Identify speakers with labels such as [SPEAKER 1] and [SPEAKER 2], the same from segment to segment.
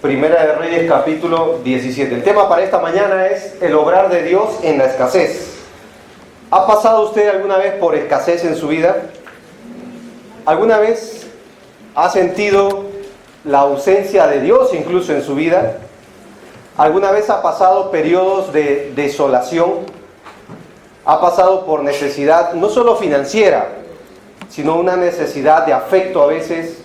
[SPEAKER 1] Primera de Reyes, capítulo 17. El tema para esta mañana es el obrar de Dios en la escasez. ¿Ha pasado usted alguna vez por escasez en su vida? ¿Alguna vez ha sentido la ausencia de Dios incluso en su vida? ¿Alguna vez ha pasado periodos de desolación? ¿Ha pasado por necesidad, no solo financiera, sino una necesidad de afecto a veces?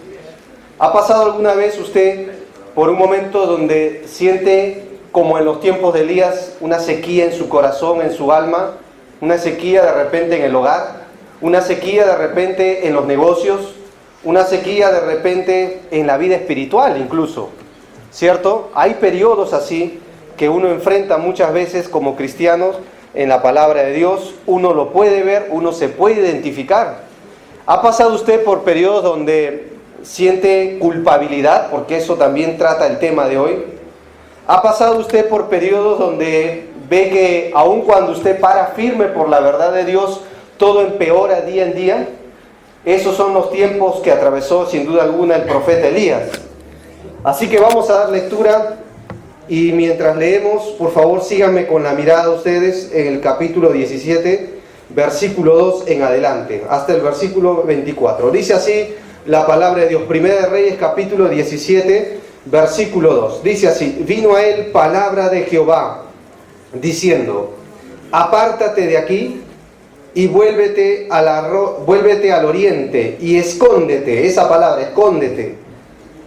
[SPEAKER 1] ¿Ha pasado alguna vez usted por un momento donde siente, como en los tiempos de Elías, una sequía en su corazón, en su alma? Una sequía de repente en el hogar, una sequía de repente en los negocios, una sequía de repente en la vida espiritual incluso, ¿cierto? Hay periodos así que uno enfrenta muchas veces como cristianos en la palabra de Dios. Uno lo puede ver, uno se puede identificar. ¿Ha pasado usted por periodos donde siente culpabilidad? Porque eso también trata el tema de hoy. ¿Ha pasado usted por periodos donde ve que aun cuando usted para firme por la verdad de Dios, todo empeora día en día? Esos son los tiempos que atravesó sin duda alguna el profeta Elías. Así que vamos a dar lectura y mientras leemos, por favor síganme con la mirada ustedes en el capítulo 17, versículo 2 en adelante, hasta el versículo 24. Dice así la palabra de Dios, Primera de Reyes, capítulo 17, versículo 2. Dice así: vino a él palabra de Jehová, diciendo: apártate de aquí y vuélvete al oriente y escóndete, esa palabra, escóndete,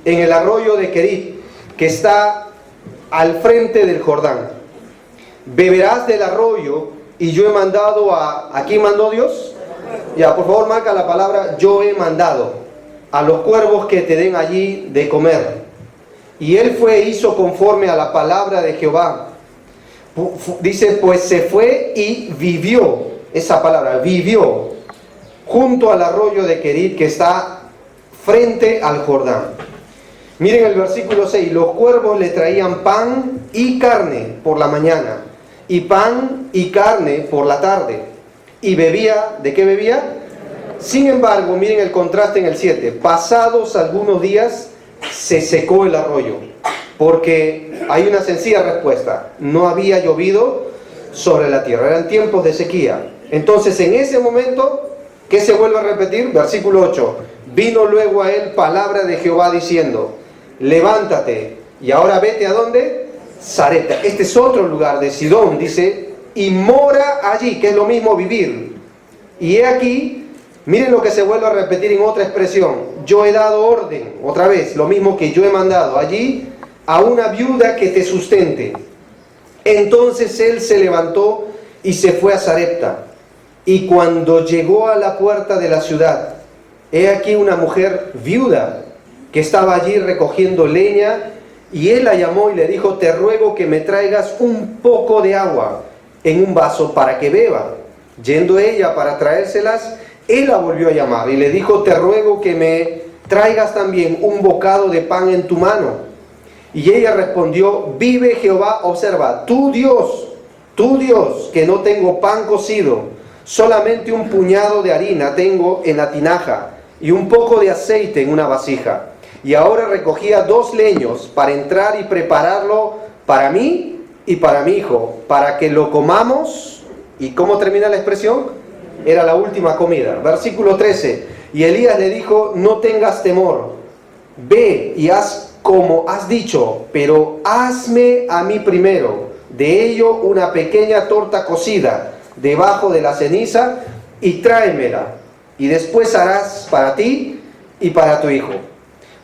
[SPEAKER 1] en el arroyo de Querit, que está al frente del Jordán. Beberás del arroyo, y yo he mandado ¿a quién mandó Dios? Ya, por favor marca la palabra yo he mandado, a los cuervos que te den allí de comer. Y él fue e hizo conforme a la palabra de Jehová. Dice, pues se fue y vivió, esa palabra, vivió, junto al arroyo de Querit, que está frente al Jordán. Miren el versículo 6, los cuervos le traían pan y carne por la mañana, y pan y carne por la tarde, y bebía, ¿de qué bebía? Sin embargo, miren el contraste en el 7, pasados algunos días se secó el arroyo, porque hay una sencilla respuesta: no había llovido sobre la tierra, eran tiempos de sequía. Entonces en ese momento, ¿qué se vuelve a repetir? Versículo 8, vino luego a él palabra de Jehová diciendo: levántate y ahora vete ¿a dónde? Sarepta. Este es otro lugar de Sidón, dice, y mora allí, que es lo mismo vivir. Y he aquí, miren lo que se vuelve a repetir en otra expresión: yo he dado orden, otra vez, lo mismo que yo he mandado allí, a una viuda que te sustente. Entonces él se levantó y se fue a Sarepta. Y cuando llegó a la puerta de la ciudad, he aquí una mujer viuda que estaba allí recogiendo leña, y él la llamó y le dijo: te ruego que me traigas un poco de agua en un vaso para que beba. Yendo ella para traérselas, él la volvió a llamar y le dijo: te ruego que me traigas también un bocado de pan en tu mano. Y ella respondió: vive Jehová, observa, tu Dios, que no tengo pan cocido, solamente un puñado de harina tengo en la tinaja y un poco de aceite en una vasija. Y ahora recogía 2 leños para entrar y prepararlo para mí y para mi hijo, para que lo comamos. ¿Y cómo termina la expresión? Era la última comida. Versículo 13. Y Elías le dijo: no tengas temor, ve y haz como has dicho, pero hazme a mí primero de ello una pequeña torta cocida debajo de la ceniza y tráemela, y después harás para ti y para tu hijo.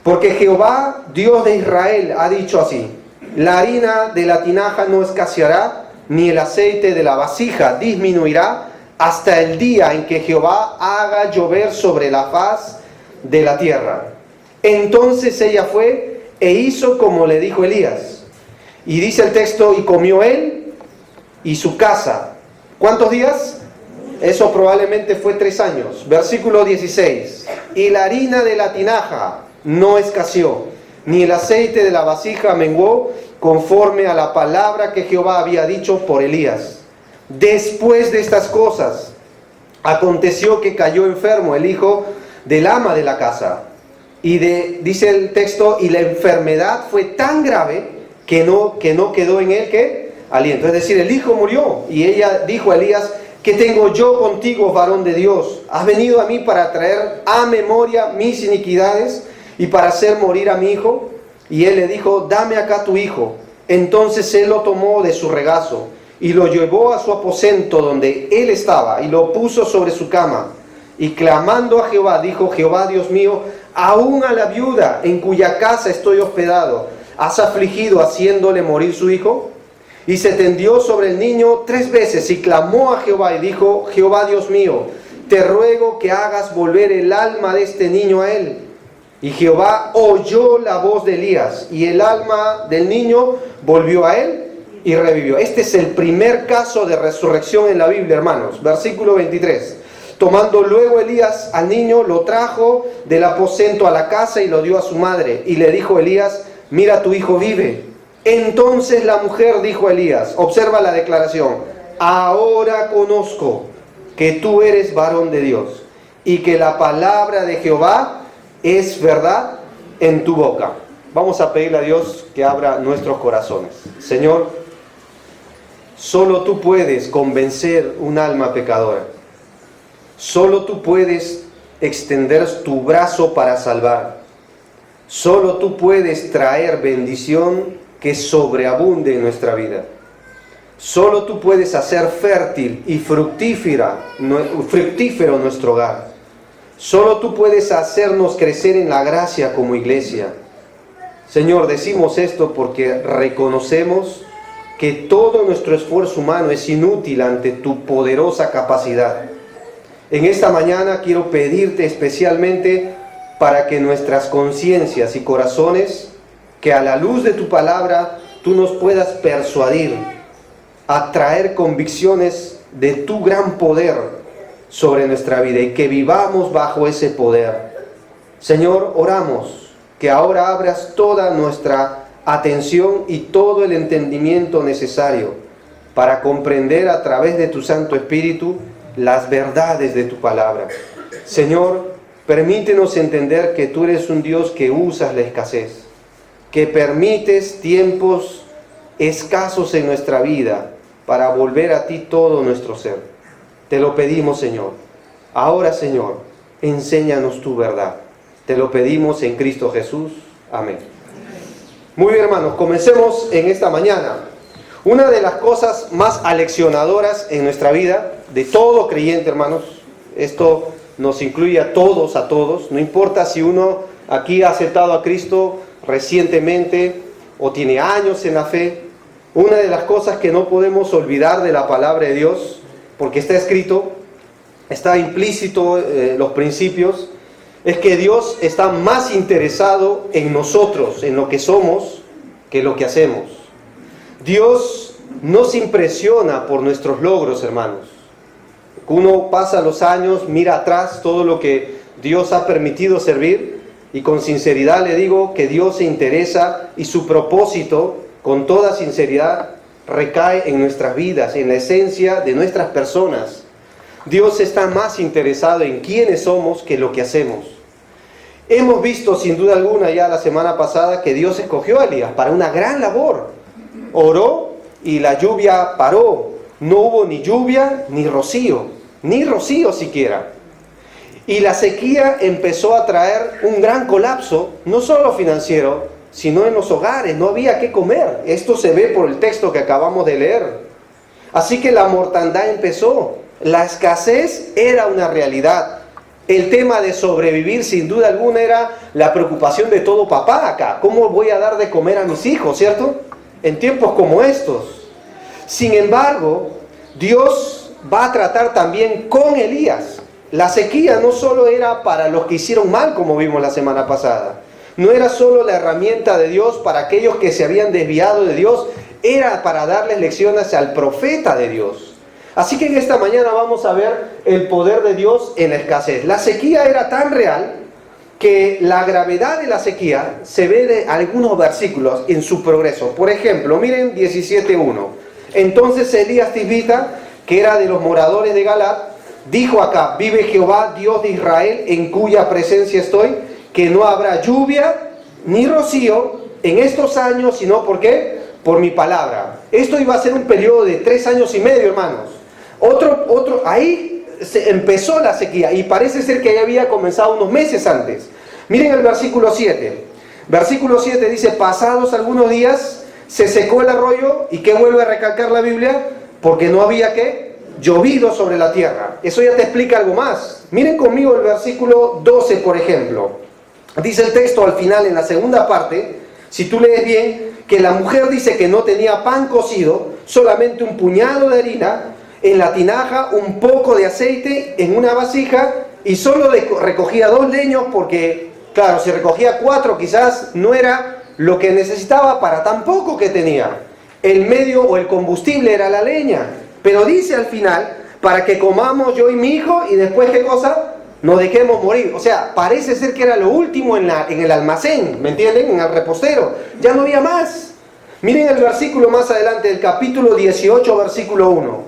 [SPEAKER 1] Porque Jehová, Dios de Israel, ha dicho así: la harina de la tinaja no escaseará, ni el aceite de la vasija disminuirá, hasta el día en que Jehová haga llover sobre la faz de la tierra. Entonces ella fue e hizo como le dijo Elías. Y dice el texto: y comió él y su casa. ¿Cuántos días? Eso probablemente fue 3 años. Versículo 16. Y la harina de la tinaja no escaseó, ni el aceite de la vasija menguó, conforme a la palabra que Jehová había dicho por Elías. Después de estas cosas, aconteció que cayó enfermo el hijo del ama de la casa, Y dice el texto, y la enfermedad fue tan grave que no quedó en él ¿qué? Aliento. Es decir, el hijo murió. Y ella dijo a Elías: ¿qué tengo yo contigo, varón de Dios? ¿Has venido a mí para traer a memoria mis iniquidades y para hacer morir a mi hijo? Y él le dijo: dame acá tu hijo. Entonces él lo tomó de su regazo y lo llevó a su aposento donde él estaba y lo puso sobre su cama. Y clamando a Jehová, dijo: Jehová Dios mío, aún a la viuda en cuya casa estoy hospedado, ¿has afligido haciéndole morir su hijo? Y se tendió sobre el niño 3 veces y clamó a Jehová y dijo: Jehová Dios mío, te ruego que hagas volver el alma de este niño a él. Y Jehová oyó la voz de Elías y el alma del niño volvió a él y revivió. Este es el primer caso de resurrección en la Biblia, hermanos. Versículo 23. Tomando luego Elías al niño, lo trajo del aposento a la casa y lo dio a su madre. Y le dijo Elías: mira, tu hijo vive. Entonces la mujer dijo a Elías, observa la declaración: ahora conozco que tú eres varón de Dios y que la palabra de Jehová es verdad en tu boca. Vamos a pedirle a Dios que abra nuestros corazones. Señor, solo tú puedes convencer un alma pecadora. Solo tú puedes extender tu brazo para salvar. Solo tú puedes traer bendición que sobreabunde en nuestra vida. Solo tú puedes hacer fértil y fructífero nuestro hogar. Solo tú puedes hacernos crecer en la gracia como iglesia. Señor, decimos esto porque reconocemos que todo nuestro esfuerzo humano es inútil ante tu poderosa capacidad. En esta mañana quiero pedirte especialmente para que nuestras conciencias y corazones, que a la luz de tu palabra tú nos puedas persuadir a traer convicciones de tu gran poder sobre nuestra vida y que vivamos bajo ese poder. Señor, oramos que ahora abras toda nuestra atención y todo el entendimiento necesario para comprender a través de tu Santo Espíritu las verdades de tu palabra. Señor, permítenos entender que tú eres un Dios que usas la escasez, que permites tiempos escasos en nuestra vida para volver a ti todo nuestro ser. Te lo pedimos, Señor. Ahora, Señor, enséñanos tu verdad. Te lo pedimos en Cristo Jesús. Amén. Muy bien, hermanos, comencemos en esta mañana. Una de las cosas más aleccionadoras en nuestra vida, de todo creyente, hermanos, esto nos incluye a todos, no importa si uno aquí ha aceptado a Cristo recientemente o tiene años en la fe. Una de las cosas que no podemos olvidar de la palabra de Dios, porque está escrito, está implícito los principios, es que Dios está más interesado en nosotros, en lo que somos, que lo que hacemos. Dios no se impresiona por nuestros logros, hermanos. Uno pasa los años, mira atrás todo lo que Dios ha permitido servir, y con sinceridad le digo que Dios se interesa y su propósito, con toda sinceridad, recae en nuestras vidas, en la esencia de nuestras personas. Dios está más interesado en quiénes somos que lo que hacemos. Hemos visto sin duda alguna ya la semana pasada que Dios escogió a Elías para una gran labor. Oró y la lluvia paró. No hubo ni lluvia ni rocío siquiera. Y la sequía empezó a traer un gran colapso, no solo financiero, sino en los hogares. No había qué comer. Esto se ve por el texto que acabamos de leer. Así que la mortandad empezó. La escasez era una realidad. El tema de sobrevivir, sin duda alguna, era la preocupación de todo papá acá. ¿Cómo voy a dar de comer a mis hijos, cierto? En tiempos como estos. Sin embargo, Dios va a tratar también con Elías. La sequía no solo era para los que hicieron mal, como vimos la semana pasada. No era solo la herramienta de Dios para aquellos que se habían desviado de Dios. Era para darles lecciones al profeta de Dios. Así que en esta mañana vamos a ver el poder de Dios en la escasez. La sequía era tan real que la gravedad de la sequía se ve de algunos versículos en su progreso. Por ejemplo, miren 17:1. Entonces Elías Tisbita, que era de los moradores de Galat, dijo acá: vive Jehová, Dios de Israel, en cuya presencia estoy, que no habrá lluvia ni rocío en estos años, sino ¿por qué? Por mi palabra. Esto iba a ser un periodo de 3 años y medio, hermanos. Ahí se empezó la sequía y parece ser que ya había comenzado unos meses antes. Miren el versículo 7. Versículo 7 dice, pasados algunos días se secó el arroyo. ¿Y qué vuelve a recalcar la Biblia? Porque no había ¿qué? Llovido sobre la tierra. Eso ya te explica algo más. Miren conmigo el versículo 12, por ejemplo. Dice el texto al final, en la segunda parte, si tú lees bien, que la mujer dice que no tenía pan cocido, solamente un puñado de harina en la tinaja, un poco de aceite en una vasija, y solo recogía 2 leños porque, claro, si recogía 4 quizás no era lo que necesitaba para tan poco que tenía. El medio o el combustible era la leña. Pero dice al final, para que comamos yo y mi hijo, y después ¿qué cosa? Nos dejemos morir. O sea, parece ser que era lo último en el almacén, ¿me entienden? En el repostero. Ya no había más. Miren el versículo más adelante, del capítulo 18, versículo 1.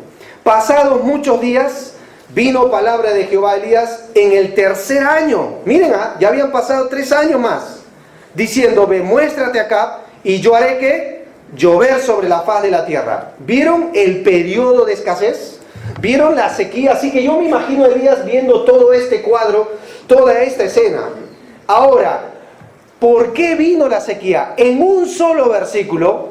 [SPEAKER 1] Pasados muchos días, vino palabra de Jehová a Elías en el 3er año. Miren, ya habían pasado 3 años más. Diciendo, ve, muéstrate acá, y yo haré que llover sobre la faz de la tierra. ¿Vieron el periodo de escasez? ¿Vieron la sequía? Así que yo me imagino a Elías viendo todo este cuadro, toda esta escena. Ahora, ¿por qué vino la sequía? En un solo versículo,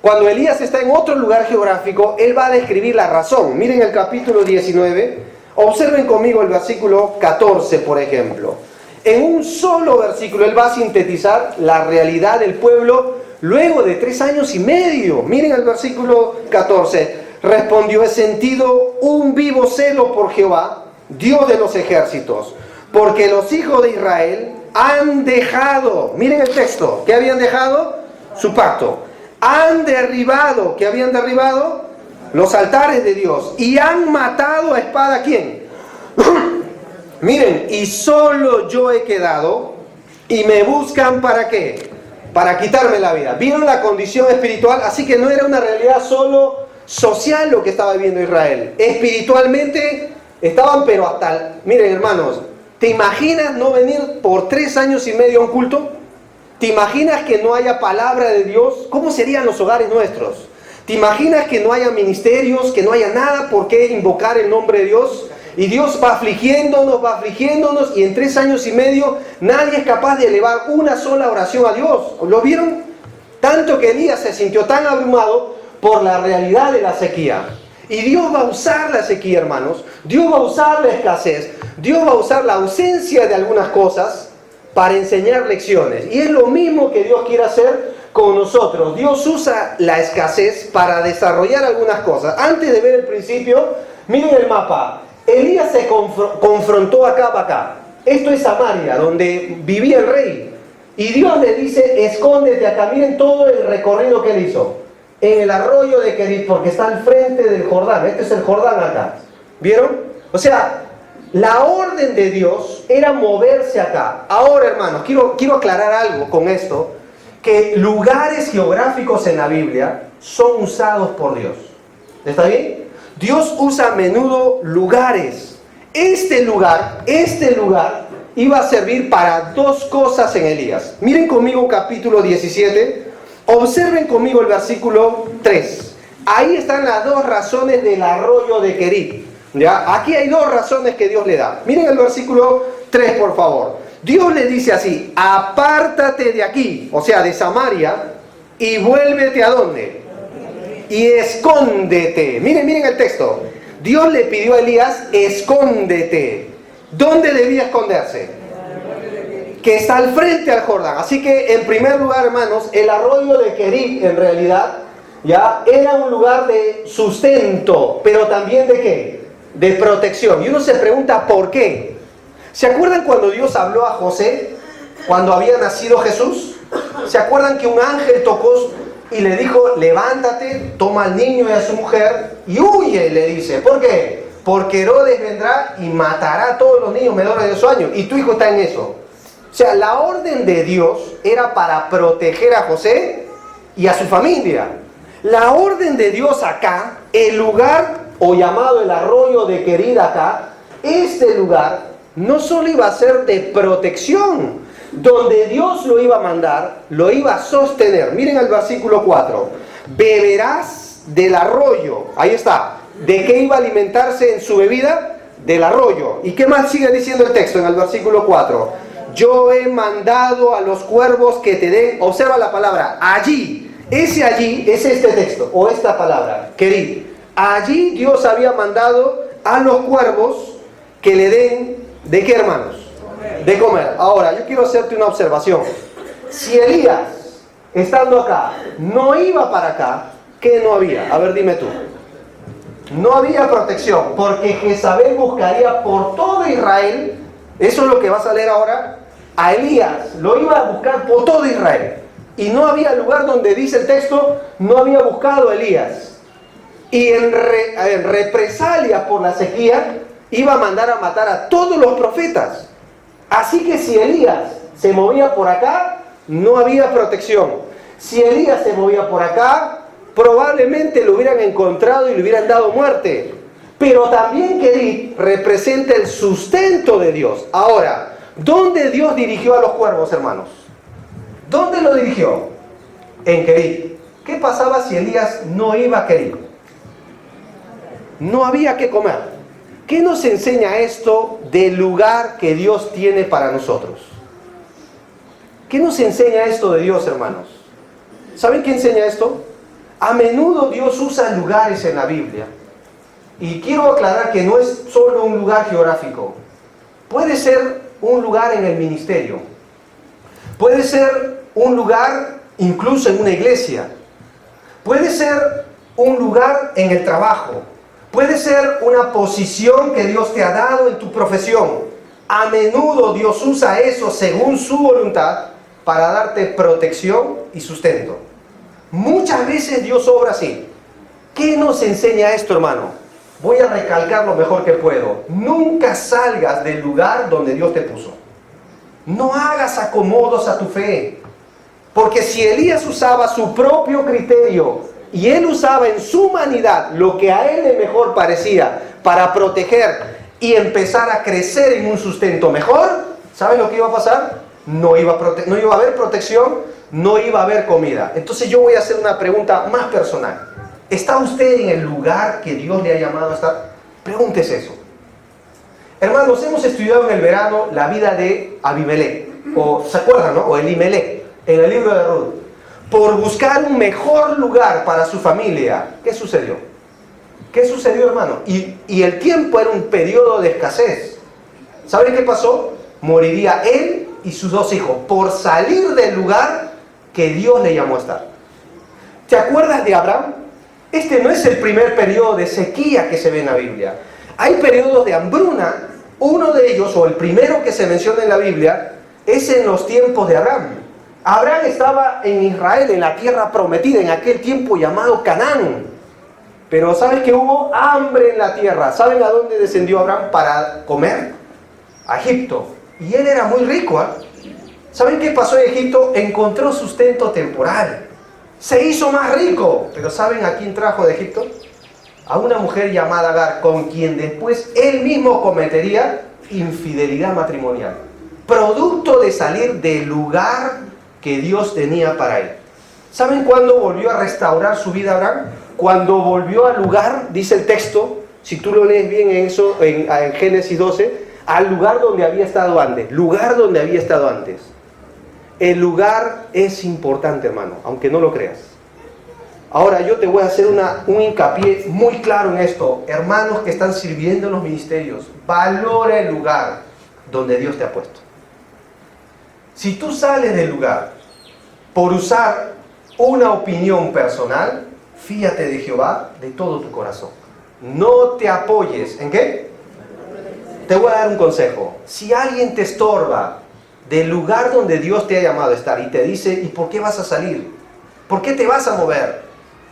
[SPEAKER 1] cuando Elías está en otro lugar geográfico, él va a describir la razón. Miren el capítulo 19, observen conmigo el versículo 14, por ejemplo. En un solo versículo, él va a sintetizar la realidad del pueblo luego de 3 años y medio. Miren el versículo 14. Respondió, he sentido un vivo celo por Jehová, Dios de los ejércitos, porque los hijos de Israel han dejado, miren el texto, ¿qué habían dejado? Su pacto. Han derribado, ¿qué habían derribado? Los altares de Dios. Y han matado a espada, ¿a quién? Miren, y solo yo he quedado, y me buscan ¿para qué? Para quitarme la vida. ¿Vieron la condición espiritual? Así que no era una realidad solo social lo que estaba viviendo Israel. Espiritualmente estaban, pero hasta... Miren, hermanos, ¿te imaginas no venir por 3 años y medio a un culto? ¿Te imaginas que no haya palabra de Dios? ¿Cómo serían los hogares nuestros? ¿Te imaginas que no haya ministerios, que no haya nada por qué invocar el nombre de Dios? Y Dios va afligiéndonos, y en 3 años y medio nadie es capaz de elevar una sola oración a Dios. ¿Lo vieron? Tanto que Elías se sintió tan abrumado por la realidad de la sequía. Y Dios va a usar la sequía, hermanos. Dios va a usar la escasez. Dios va a usar la ausencia de algunas cosas para enseñar lecciones. Y es lo mismo que Dios quiere hacer con nosotros. Dios usa la escasez para desarrollar algunas cosas. Antes de ver el principio, miren el mapa. Elías se confrontó acá. Esto es Samaria, donde vivía el rey. Y Dios le dice, escóndete acá. Miren todo el recorrido que él hizo. En el arroyo de Kerit, porque está al frente del Jordán. Este es el Jordán acá. ¿Vieron? O sea, la orden de Dios era moverse acá. Ahora, hermanos, quiero aclarar algo con esto. Que lugares geográficos en la Biblia son usados por Dios. ¿Está bien? Dios usa a menudo lugares. Este lugar iba a servir para 2 cosas en Elías. Miren conmigo capítulo 17. Observen conmigo el versículo 3. Ahí están las 2 razones del arroyo de Kerit. ¿Ya? Aquí hay 2 razones que Dios le da. Miren el versículo 3, por favor. Dios le dice así: apártate de aquí, o sea, de Samaria, y vuélvete ¿a dónde? Y escóndete. Miren el texto. Dios le pidió a Elías, escóndete. ¿Dónde debía esconderse? Que está al frente al Jordán. Así que, en primer lugar, hermanos, el arroyo de Kerit, en realidad, ya era un lugar de sustento, pero también ¿de qué? De protección. Y uno se pregunta, ¿por qué? ¿Se acuerdan cuando Dios habló a José, cuando había nacido Jesús? ¿Se acuerdan que un ángel tocó y le dijo, levántate, toma al niño y a su mujer y huye? Le dice, ¿por qué? Porque Herodes vendrá y matará a todos los niños menores de 8 años, y tu hijo está en eso. O sea, la orden de Dios era para proteger a José y a su familia. La orden de Dios acá, el lugar, o llamado el arroyo de Kerit acá, este lugar no solo iba a ser de protección, donde Dios lo iba a mandar, lo iba a sostener. Miren el versículo 4. Beberás del arroyo. Ahí está. ¿De qué iba a alimentarse en su bebida? Del arroyo. ¿Y qué más sigue diciendo el texto en el versículo 4? Yo he mandado a los cuervos que te den, observa la palabra, allí. Ese allí es este texto, o esta palabra, querido. Allí Dios había mandado a los cuervos que le den, ¿de qué, hermanos? De comer. Ahora, yo quiero hacerte una observación. Si Elías, estando acá, no iba para acá, ¿qué no había? A ver, dime tú. No había protección, porque Jezabel buscaría por todo Israel. Eso es lo que vas a leer ahora. A Elías lo iba a buscar por todo Israel. Y no había lugar donde dice el texto, no había buscado a Elías. Y en represalia por la sequía, iba a mandar a matar a todos los profetas. Así que si Elías se movía por acá, no había protección. Si Elías se movía por acá, probablemente lo hubieran encontrado y le hubieran dado muerte. Pero también Querit representa el sustento de Dios. Ahora, ¿dónde Dios dirigió a los cuervos, hermanos? ¿Dónde lo dirigió? En Querit. ¿Qué pasaba si Elías no iba a Querit? No había que comer. ¿Qué nos enseña esto del lugar que Dios tiene para nosotros? ¿Qué nos enseña esto de Dios, hermanos? ¿Saben qué enseña esto? A menudo Dios usa lugares en la Biblia. Y quiero aclarar que no es solo un lugar geográfico. Puede ser un lugar en el ministerio. Puede ser un lugar incluso en una iglesia. Puede ser un lugar en el trabajo. Puede ser una posición que Dios te ha dado en tu profesión. A menudo Dios usa eso según su voluntad para darte protección y sustento. Muchas veces Dios obra así. ¿Qué nos enseña esto, hermano? Voy a recalcar lo mejor que puedo. Nunca salgas del lugar donde Dios te puso. No hagas acomodos a tu fe. Porque si Elías usaba su propio criterio y él usaba en su humanidad lo que a él de mejor parecía para proteger y empezar a crecer en un sustento mejor, ¿saben lo que iba a pasar? No iba a haber protección, no iba a haber comida. Entonces yo voy a hacer una pregunta más personal. ¿Está usted en el lugar que Dios le ha llamado a estar? Pregúntese eso. Hermanos, hemos estudiado en el verano la vida de Abimelech, o ¿se acuerdan, no? O Elimelech, en el libro de Ruth. Por buscar un mejor lugar para su familia, ¿qué sucedió? ¿Qué sucedió, hermano? Y el tiempo era un periodo de escasez. ¿Saben qué pasó? Moriría él y sus dos hijos por salir del lugar que Dios le llamó a estar. ¿Te acuerdas de Abraham? Este no es el primer periodo de sequía que se ve en la Biblia. Hay periodos de hambruna. Uno de ellos, o el primero que se menciona en la Biblia, es en los tiempos de Abraham. Abraham estaba en Israel, en la tierra prometida, en aquel tiempo llamado Canaán. Pero ¿sabes que hubo hambre en la tierra? ¿Saben a dónde descendió Abraham para comer? A Egipto. Y él era muy rico, ¿eh? ¿Saben qué pasó en Egipto? Encontró sustento temporal. Se hizo más rico. Pero ¿saben a quién trajo de Egipto? A una mujer llamada Agar, con quien después él mismo cometería infidelidad matrimonial. Producto de salir del lugar que Dios tenía para él. ¿Saben cuándo volvió a restaurar su vida Abraham? Cuando volvió al lugar, dice el texto, si tú lo lees bien en eso, en Génesis 12, al lugar donde había estado antes. Lugar donde había estado antes. El lugar es importante, hermano, aunque no lo creas. Ahora yo te voy a hacer un hincapié muy claro en esto. Hermanos que están sirviendo en los ministerios, valora el lugar donde Dios te ha puesto. Si tú sales del lugar por usar una opinión personal, fíate de Jehová de todo tu corazón. No te apoyes. ¿En qué? Te voy a dar un consejo. Si alguien te estorba del lugar donde Dios te ha llamado a estar y te dice, ¿y por qué vas a salir? ¿Por qué te vas a mover?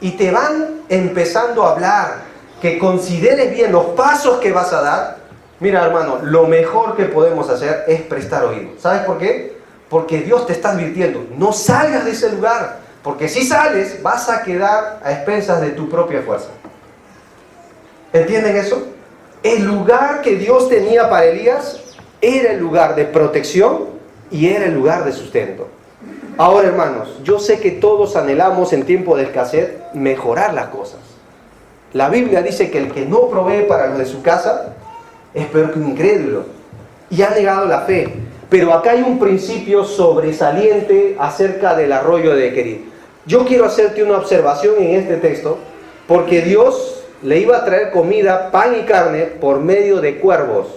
[SPEAKER 1] Y te van empezando a hablar, que consideres bien los pasos que vas a dar. Mira, hermano, lo mejor que podemos hacer es prestar oído. ¿Sabes por qué? Porque Dios te está advirtiendo, no salgas de ese lugar, porque si sales vas a quedar a expensas de tu propia fuerza. ¿Entienden eso? El lugar que Dios tenía para Elías era el lugar de protección y era el lugar de sustento. Ahora, hermanos, yo sé que todos anhelamos en tiempo de escasez mejorar las cosas. La Biblia dice que el que no provee para los de su casa es peor que un incrédulo y ha negado la fe. Pero acá hay un principio sobresaliente acerca del arroyo de Querit. Yo quiero hacerte una observación en este texto, porque Dios le iba a traer comida, pan y carne por medio de cuervos,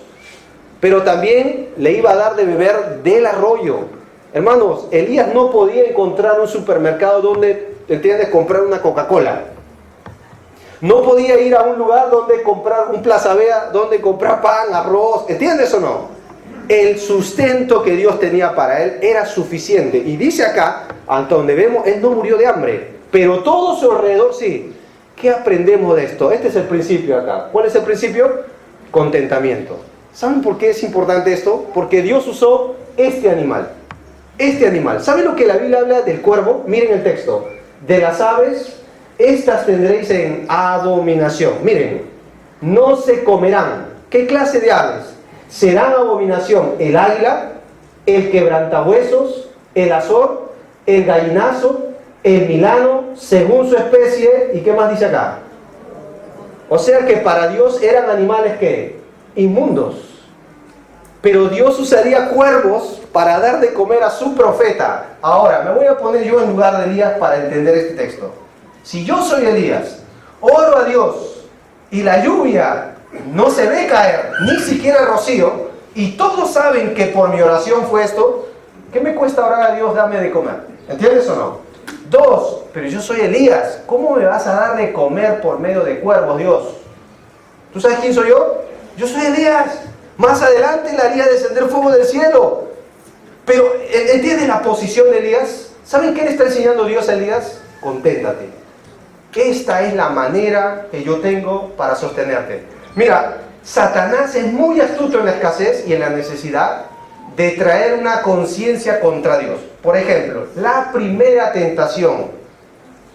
[SPEAKER 1] pero también le iba a dar de beber del arroyo. Hermanos, Elías no podía encontrar un supermercado donde, ¿entiendes?, comprar una Coca-Cola. No podía ir a un lugar donde comprar un Plaza Vea, donde comprar pan, arroz, ¿entiendes o no? El sustento que Dios tenía para él era suficiente. Y dice acá, ante donde vemos, él no murió de hambre, pero todo su alrededor sí. ¿Qué aprendemos de esto? Este es el principio acá. ¿Cuál es el principio? Contentamiento. ¿Saben por qué es importante esto? Porque Dios usó este animal. Este animal. ¿Saben lo que la Biblia habla del cuervo? Miren el texto. De las aves, estas tendréis en abominación. Miren, no se comerán. ¿Qué clase de aves? Serán abominación el águila, el quebrantahuesos, el azor, el gallinazo, el milano, según su especie. ¿Y qué más dice acá? O sea que para Dios eran animales que inmundos. Pero Dios usaría cuervos para dar de comer a su profeta. Ahora, me voy a poner yo en lugar de Elías para entender este texto. Si yo soy Elías, oro a Dios y la lluvia no se ve caer, ni siquiera rocío, y todos saben que por mi oración fue esto, ¿qué me cuesta orar a Dios, dame de comer? ¿Entiendes o no? 2, pero yo soy Elías, ¿cómo me vas a dar de comer por medio de cuervos, Dios? ¿Tú sabes quién soy yo? Yo soy Elías. Más adelante le haría descender fuego del cielo. Pero, ¿entiendes la posición de Elías? ¿Saben qué le está enseñando Dios a Elías? Conténtate. Esta es la manera que yo tengo para sostenerte. Mira, Satanás es muy astuto en la escasez y en la necesidad de traer una conciencia contra Dios. Por ejemplo, la primera tentación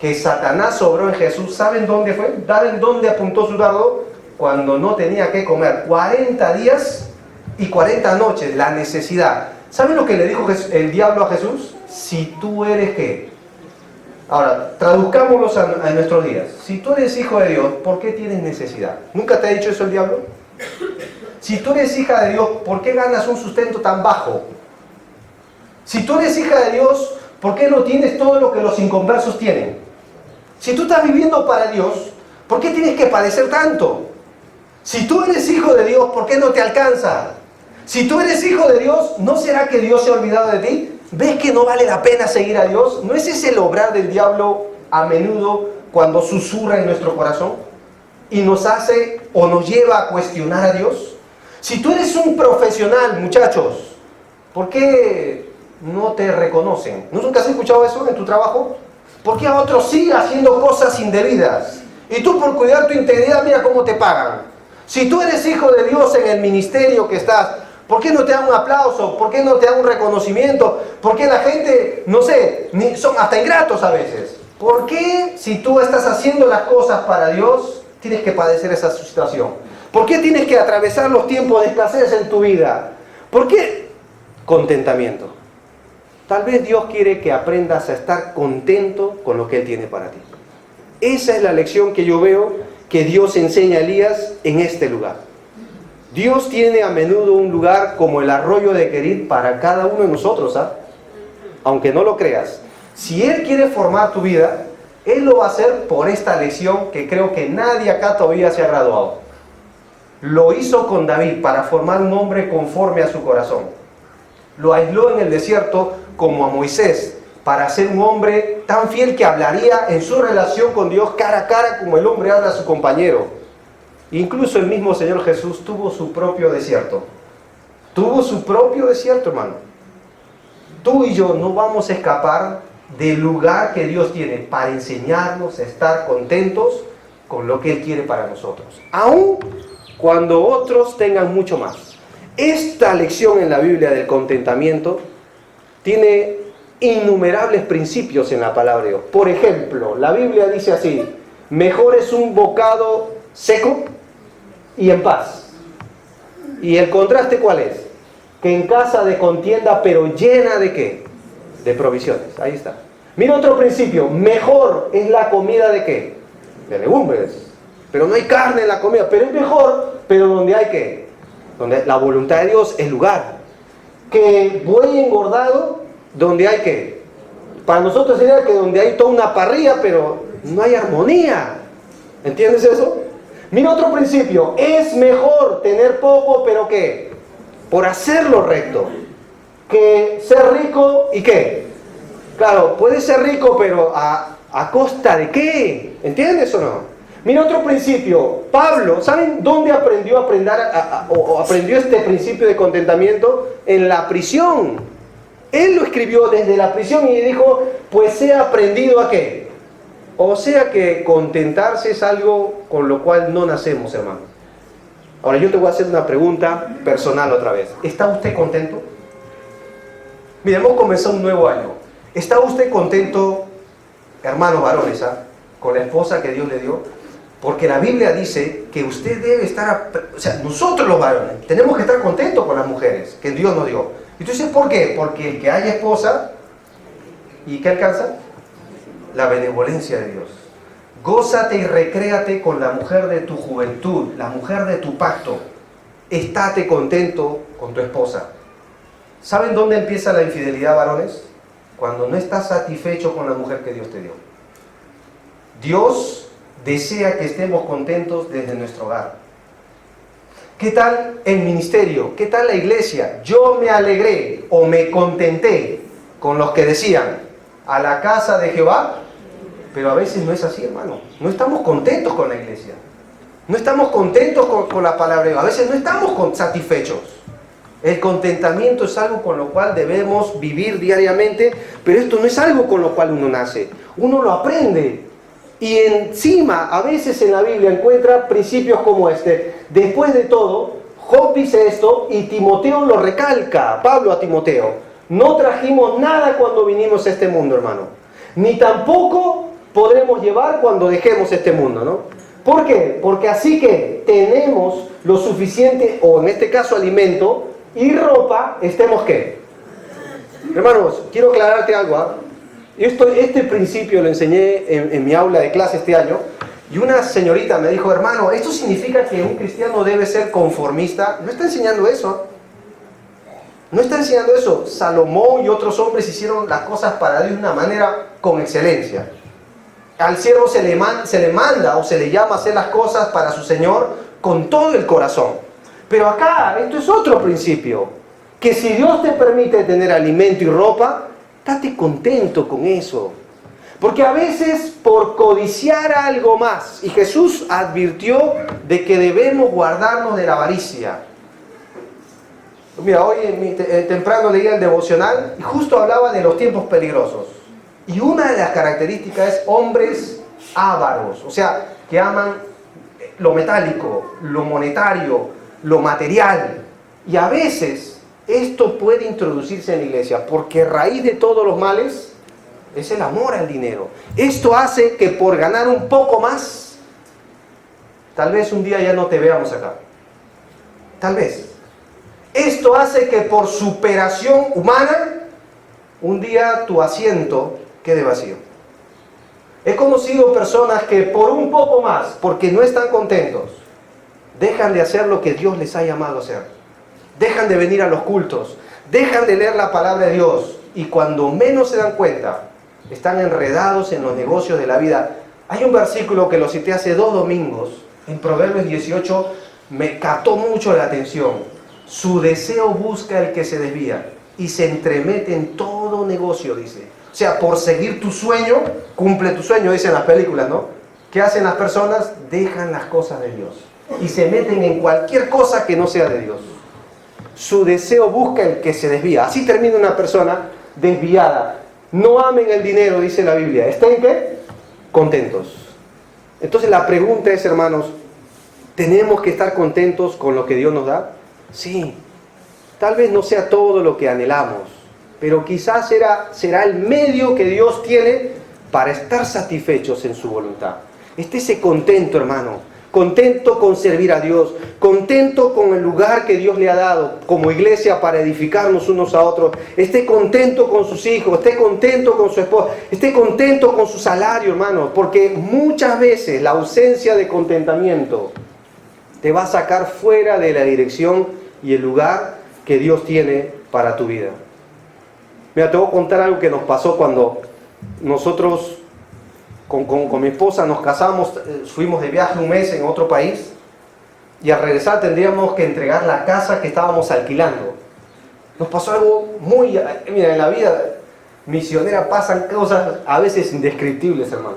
[SPEAKER 1] que Satanás sobró en Jesús, ¿saben dónde fue? ¿Saben dónde apuntó su dardo? Cuando no tenía que comer. 40 días y 40 noches, la necesidad. ¿Saben lo que le dijo el diablo a Jesús? Si tú eres ¿qué? Ahora, traduzcámoslos a nuestros días. Si tú eres hijo de Dios, ¿por qué tienes necesidad? ¿Nunca te ha dicho eso el diablo? Si tú eres hija de Dios, ¿por qué ganas un sustento tan bajo? Si tú eres hija de Dios, ¿por qué no tienes todo lo que los inconversos tienen? Si tú estás viviendo para Dios, ¿por qué tienes que padecer tanto? Si tú eres hijo de Dios, ¿por qué no te alcanza? Si tú eres hijo de Dios, ¿no será que Dios se ha olvidado de ti? ¿Ves que no vale la pena seguir a Dios? ¿No es ese el obrar del diablo a menudo cuando susurra en nuestro corazón y nos hace o nos lleva a cuestionar a Dios? Si tú eres un profesional, muchachos, ¿por qué no te reconocen? ¿No nunca has escuchado eso en tu trabajo? ¿Por qué a otros sigue haciendo cosas indebidas? Y tú por cuidar tu integridad, mira cómo te pagan. Si tú eres hijo de Dios en el ministerio que estás, ¿por qué no te dan un aplauso? ¿Por qué no te dan un reconocimiento? ¿Por qué la gente, no sé, son hasta ingratos a veces? ¿Por qué si tú estás haciendo las cosas para Dios, tienes que padecer esa situación? ¿Por qué tienes que atravesar los tiempos de escasez en tu vida? ¿Por qué? Contentamiento. Tal vez Dios quiere que aprendas a estar contento con lo que Él tiene para ti. Esa es la lección que yo veo que Dios enseña a Elías en este lugar. Dios tiene a menudo un lugar como el arroyo de Querit para cada uno de nosotros, ¿ah? Aunque no lo creas. Si Él quiere formar tu vida, Él lo va a hacer por esta lección que creo que nadie acá todavía se ha graduado. Lo hizo con David para formar un hombre conforme a su corazón. Lo aisló en el desierto como a Moisés para ser un hombre tan fiel que hablaría en su relación con Dios cara a cara como el hombre habla a su compañero. Incluso el mismo Señor Jesús tuvo su propio desierto. Tuvo su propio desierto, hermano. Tú y yo no vamos a escapar del lugar que Dios tiene para enseñarnos a estar contentos con lo que Él quiere para nosotros. Aun cuando otros tengan mucho más. Esta lección en la Biblia del contentamiento tiene innumerables principios en la palabra de Dios. Por ejemplo, la Biblia dice así: mejor es un bocado seco y en paz. ¿Y el contraste cuál es? que en casa de contienda, pero llena de ¿qué? De provisiones. Ahí está. Mira otro principio. Mejor es la comida de ¿qué? De legumbres. Pero no hay carne en la comida. Pero es mejor, pero donde hay ¿qué? Donde la voluntad de Dios es lugar. Que buey engordado, donde hay ¿qué? Para nosotros sería que donde hay toda una parrilla, pero no hay armonía. ¿Entiendes eso? Mira otro principio. Es mejor tener poco, pero ¿qué? Por hacerlo recto. Que ser rico y ¿qué? Claro, puede ser rico, pero ¿a costa de qué? ¿Entiendes o no? Mira otro principio. Pablo, ¿saben dónde aprendió aprendió este principio de contentamiento? En la prisión. Él lo escribió desde la prisión y dijo, pues he aprendido ¿a qué? O sea que contentarse es algo con lo cual no nacemos, hermano. Ahora yo te voy a hacer una pregunta personal otra vez. ¿Está usted contento? Mira, hemos comenzado un nuevo año. ¿Está usted contento, hermanos varones, con la esposa que Dios le dio? Porque la Biblia dice que usted debe estar, o sea, nosotros los varones tenemos que estar contentos con las mujeres que Dios nos dio. ¿Y tú dices por qué? Porque el que haya esposa, ¿y qué alcanza? La benevolencia de Dios. Gózate y recréate con la mujer de tu juventud, la mujer de tu pacto. Estate contento con tu esposa. ¿Saben dónde empieza la infidelidad, varones? Cuando no estás satisfecho con la mujer que Dios te dio. Dios desea que estemos contentos desde nuestro hogar. ¿Qué tal el ministerio? ¿Qué tal la iglesia? Yo me alegré o me contenté con los que decían, a la casa de Jehová, pero a veces no es así, hermano. No estamos contentos con la iglesia. No estamos contentos con la palabra de Dios. A veces no estamos satisfechos. El contentamiento es algo con lo cual debemos vivir diariamente, pero esto no es algo con lo cual uno nace. Uno lo aprende. Y encima, a veces en la Biblia encuentra principios como este. Después de todo, Job dice esto y Timoteo lo recalca, Pablo a Timoteo. No trajimos nada cuando vinimos a este mundo, hermano. Ni tampoco podremos llevar cuando dejemos este mundo, ¿no? ¿Por qué? Porque así que tenemos lo suficiente, o en este caso alimento y ropa, estemos ¿qué? Hermanos, quiero aclararte algo, Este principio lo enseñé en mi aula de clase este año y una señorita me dijo, hermano, ¿esto significa que un cristiano debe ser conformista? No está enseñando eso. No está enseñando eso. Salomón y otros hombres hicieron las cosas para Dios de una manera con excelencia. Al siervo se le manda o se le llama a hacer las cosas para su Señor con todo el corazón. Pero acá, esto es otro principio. Que si Dios te permite tener alimento y ropa, date contento con eso. Porque a veces por codiciar algo más, y Jesús advirtió de que debemos guardarnos de la avaricia. Mira, hoy temprano leía el devocional y justo hablaba de los tiempos peligrosos. Y una de las características es hombres ávaros, o sea, que aman lo metálico, lo monetario, lo material. Y a veces esto puede introducirse en la iglesia, porque raíz de todos los males es el amor al dinero. Esto hace que por ganar un poco más, tal vez un día ya no te veamos acá. Tal vez. Esto hace que por superación humana, un día tu asiento quede vacío. He conocido personas que por un poco más, porque no están contentos, dejan de hacer lo que Dios les ha llamado a hacer. Dejan de venir a los cultos, dejan de leer la palabra de Dios y cuando menos se dan cuenta, están enredados en los negocios de la vida. Hay un versículo que lo cité hace 2 domingos, en Proverbios 18, me captó mucho la atención. Su deseo busca el que se desvía y se entremete en todo negocio, dice. O sea, por seguir tu sueño, cumple tu sueño, dicen las películas, ¿no? ¿Qué hacen las personas? Dejan las cosas de Dios y se meten en cualquier cosa que no sea de Dios. Su deseo busca el que se desvía. Así termina una persona desviada. No amen el dinero, dice la Biblia. ¿Estén qué? Contentos. Entonces la pregunta es, hermanos, ¿tenemos que estar contentos con lo que Dios nos da? Sí. Tal vez no sea todo lo que anhelamos, pero quizás será el medio que Dios tiene para estar satisfechos en su voluntad. Estése contento, hermano. contento con servir a Dios, contento con el lugar que Dios le ha dado como iglesia para edificarnos unos a otros, esté contento con sus hijos, esté contento con su esposa, esté contento con su salario, hermano, porque muchas veces la ausencia de contentamiento te va a sacar fuera de la dirección y el lugar que Dios tiene para tu vida. Mira, te voy a contar algo que nos pasó cuando nosotros con mi esposa nos casamos, fuimos de viaje un mes en otro país y al regresar tendríamos que entregar la casa que estábamos alquilando. Nos pasó algo muy... Mira, en la vida misionera pasan cosas a veces indescriptibles, hermano.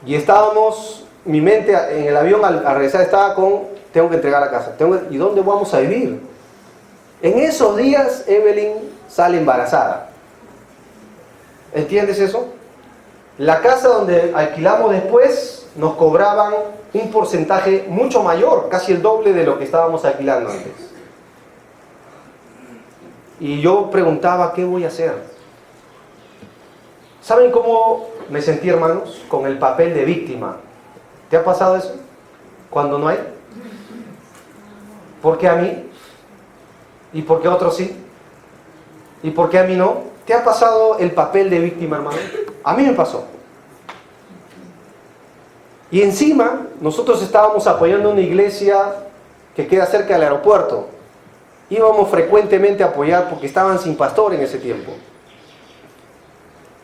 [SPEAKER 1] Y estábamos, mi mente en el avión al regresar estaba con, tengo que entregar la casa. ¿Y dónde vamos a vivir? En esos días Evelyn sale embarazada. ¿Entiendes eso? La casa donde alquilamos después nos cobraban un porcentaje mucho mayor, casi el doble de lo que estábamos alquilando antes. Y yo preguntaba, ¿qué voy a hacer? ¿Saben cómo me sentí, hermanos? Con el papel de víctima. ¿Te ha pasado eso? Cuando no hay. ¿Por qué a mí? ¿Y por qué a otros sí? ¿Y por qué a mí no? ¿Te ha pasado el papel de víctima, hermano? A mí me pasó. Y encima, nosotros estábamos apoyando una iglesia que queda cerca del aeropuerto. Íbamos frecuentemente a apoyar porque estaban sin pastor en ese tiempo.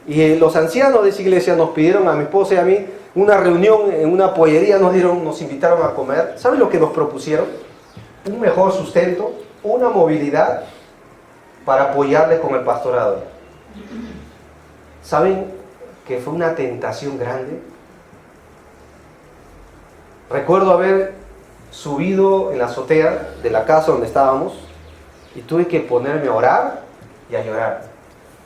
[SPEAKER 1] Y los ancianos de esa iglesia nos pidieron a mi esposa y a mí una reunión en una pollería, nos invitaron a comer. ¿Saben lo que nos propusieron? Un mejor sustento, una movilidad para apoyarles con el pastorado. ¿Saben que fue una tentación grande? Recuerdo haber subido en la azotea de la casa donde estábamos y tuve que ponerme a orar y a llorar,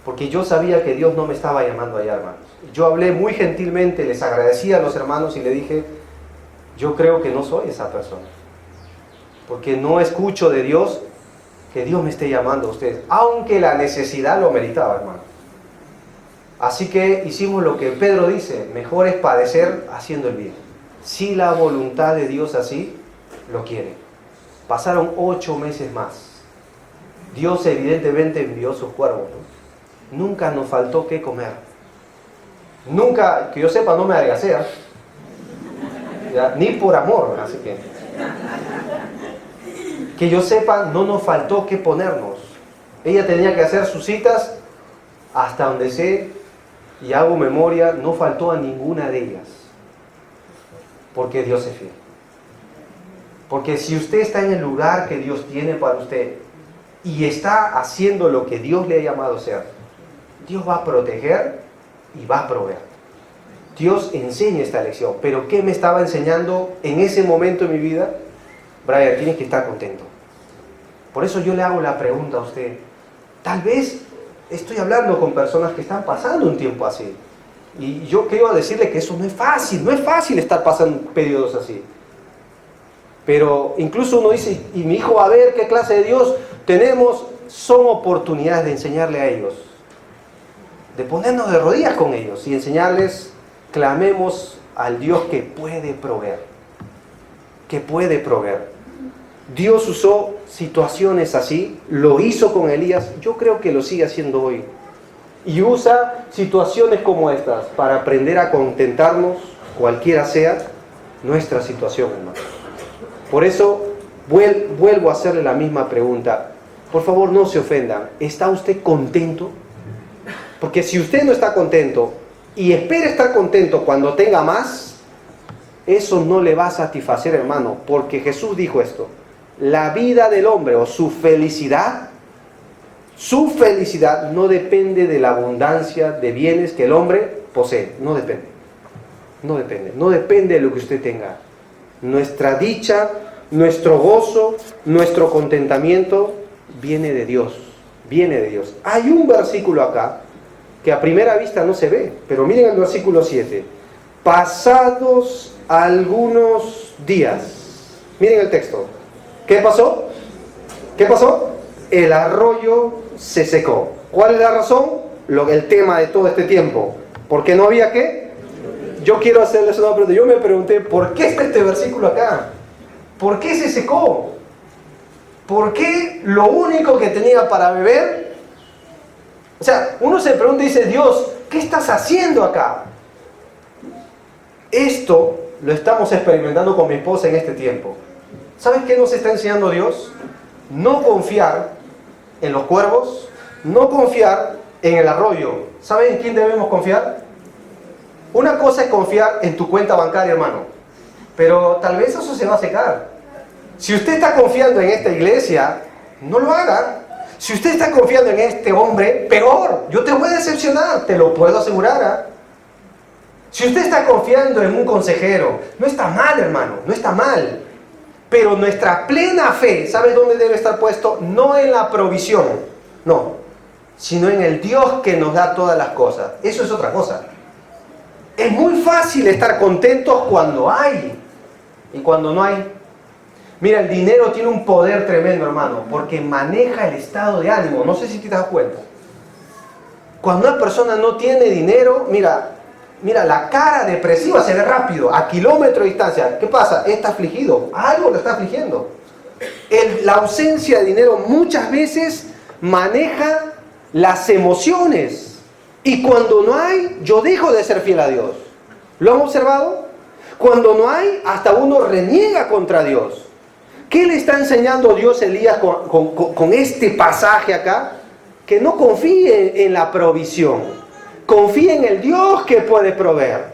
[SPEAKER 1] porque yo sabía que Dios no me estaba llamando allá, hermanos. Yo hablé muy gentilmente, les agradecí a los hermanos y le dije, yo creo que no soy esa persona, porque no escucho de Dios que Dios me esté llamando a ustedes, aunque la necesidad lo meritaba, hermano. Así que hicimos lo que Pedro dice, mejor es padecer haciendo el bien, si la voluntad de Dios así lo quiere. Pasaron 8 meses más. Dios evidentemente envió sus cuervos, ¿no? Nunca nos faltó qué comer. Nunca, que yo sepa, no me adelgacé, ni por amor, así que yo sepa, no nos faltó qué ponernos. Ella tenía que hacer sus citas, hasta donde sé y hago memoria, no faltó a ninguna de ellas, porque Dios es fiel. Porque si usted está en el lugar que Dios tiene para usted y está haciendo lo que Dios le ha llamado a hacer, Dios va a proteger y va a proveer. Dios enseña esta lección. Pero ¿qué me estaba enseñando en ese momento de mi vida? Brian, tienes que estar contento. Por eso yo le hago la pregunta a usted. Tal vez estoy hablando con personas que están pasando un tiempo así. Y yo quiero decirle que eso no es fácil estar pasando periodos así. Pero incluso uno dice, y mi hijo va a ver qué clase de Dios tenemos, son oportunidades de enseñarle a ellos. De ponernos de rodillas con ellos y enseñarles, clamemos al Dios que puede proveer. Que puede proveer. Dios usó situaciones así, lo hizo con Elías, yo creo que lo sigue haciendo hoy. Y usa situaciones como estas para aprender a contentarnos, cualquiera sea nuestra situación, hermano. Por eso vuelvo a hacerle la misma pregunta. Por favor, no se ofendan. ¿Está usted contento? Porque si usted no está contento y espera estar contento cuando tenga más, eso no le va a satisfacer, hermano, porque Jesús dijo esto: la vida del hombre o su felicidad no depende de la abundancia de bienes que el hombre posee. No depende de lo que usted tenga. Nuestra dicha, nuestro gozo, nuestro contentamiento viene de Dios. Hay un versículo acá que a primera vista no se ve, pero miren el versículo 7. Pasados algunos días. Miren el texto. ¿Qué pasó? El arroyo se secó. ¿Cuál es la razón? El tema de todo este tiempo. Porque no había ¿qué? yo quiero hacerles una pregunta. Yo me pregunté, ¿por qué está este versículo acá? ¿Por qué se secó? ¿Por qué lo único que tenía para beber? O sea, uno se pregunta y dice, Dios, ¿qué estás haciendo acá? Esto lo estamos experimentando con mi esposa en este tiempo. ¿Sabes qué nos está enseñando Dios? No confiar en los cuervos, no confiar en el arroyo. ¿Saben en quién debemos confiar? Una cosa es confiar en tu cuenta bancaria, hermano, pero tal vez eso se va a secar. Si usted está confiando en esta iglesia, no lo haga. Si usted está confiando en este hombre, peor. Yo te voy a decepcionar, te lo puedo asegurar, ¿eh? Si usted está confiando en un consejero, no está mal, hermano, no está mal. Pero nuestra plena fe, ¿sabes dónde debe estar puesto? No en la provisión, no, sino en el Dios que nos da todas las cosas. Eso es otra cosa. Es muy fácil estar contentos cuando hay y cuando no hay. Mira, el dinero tiene un poder tremendo, hermano, porque maneja el estado de ánimo. No sé si te das cuenta. Cuando una persona no tiene dinero, mira, la cara depresiva se ve rápido, a kilómetro de distancia. ¿Qué pasa? Está afligido, algo lo está afligiendo. La ausencia de dinero muchas veces maneja las emociones. Y cuando no hay, yo dejo de ser fiel a Dios. ¿Lo han observado? Cuando no hay, hasta uno reniega contra Dios. ¿Qué le está enseñando Dios a Elías con este pasaje acá? Que no confíe en la provisión. Confíe en el Dios que puede proveer.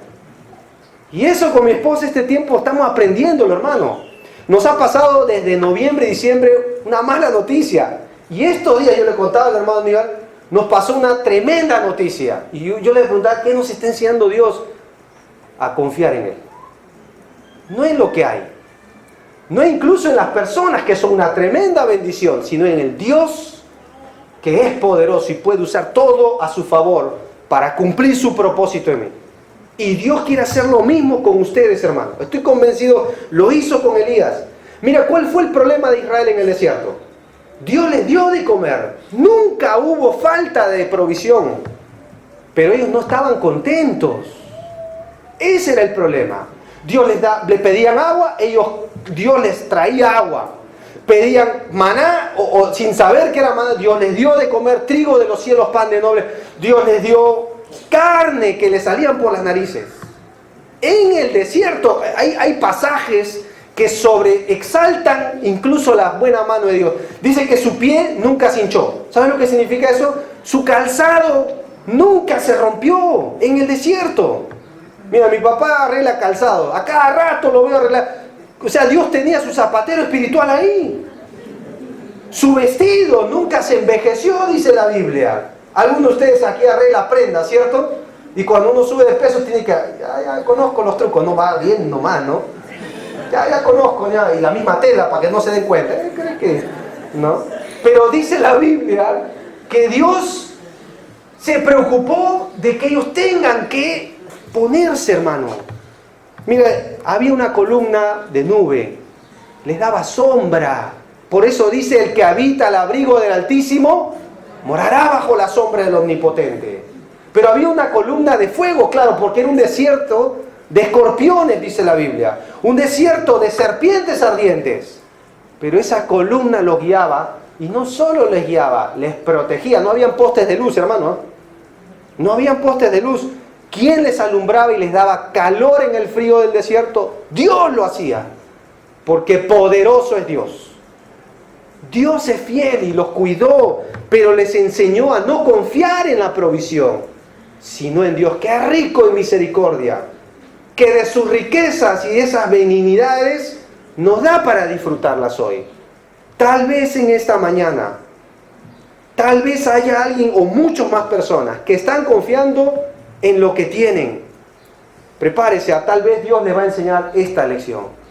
[SPEAKER 1] Y eso con mi esposa este tiempo estamos aprendiéndolo, hermano. Nos ha pasado desde noviembre, diciembre, una mala noticia. Y estos días yo le contaba al hermano Miguel, nos pasó una tremenda noticia. Y yo le preguntaba, ¿qué nos está enseñando Dios? A confiar en Él. No en lo que hay. No incluso en las personas que son una tremenda bendición, sino en el Dios que es poderoso y puede usar todo a su favor para cumplir su propósito en mí. Y Dios quiere hacer lo mismo con ustedes, hermano. Estoy convencido, lo hizo con Elías. Mira, ¿cuál fue el problema de Israel en el desierto? Dios les dio de comer. Nunca hubo falta de provisión. Pero ellos no estaban contentos. Ese era el problema. Le pedían agua, Dios les traía agua. Pedían maná, o sin saber que era maná, Dios les dio de comer trigo de los cielos, pan de noble. Dios les dio carne que les salían por las narices. En el desierto hay pasajes que sobreexaltan incluso la buena mano de Dios. Dice que su pie nunca se hinchó. ¿Saben lo que significa eso? Su calzado nunca se rompió en el desierto. Mira, mi papá arregla calzado. A cada rato lo veo arreglar. O sea, Dios tenía su zapatero espiritual ahí. Su vestido nunca se envejeció, dice la Biblia. Algunos de ustedes aquí arreglan prendas, ¿cierto? Y cuando uno sube de peso tiene que... Ya conozco los trucos, no va bien nomás, ¿no? Ya conozco, ya, y la misma tela para que no se den cuenta. ¿Crees que no? Pero dice la Biblia que Dios se preocupó de que ellos tengan que ponerse, hermano. Mira, había una columna de nube, les daba sombra. Por eso dice, el que habita al abrigo del Altísimo morará bajo la sombra del Omnipotente. Pero había una columna de fuego, claro, porque era un desierto de escorpiones, dice la Biblia. Un desierto de serpientes ardientes. Pero esa columna los guiaba, y no solo les guiaba, les protegía. No habían postes de luz, hermano. No habían postes de luz. ¿Quién les alumbraba y les daba calor en el frío del desierto? Dios lo hacía. Porque poderoso es Dios. Dios es fiel y los cuidó, pero les enseñó a no confiar en la provisión, sino en Dios, que es rico en misericordia, que de sus riquezas y de esas benignidades nos da para disfrutarlas hoy. Tal vez en esta mañana, tal vez haya alguien o muchas más personas que están confiando en lo que tienen. Prepárese, tal vez Dios les va a enseñar esta lección.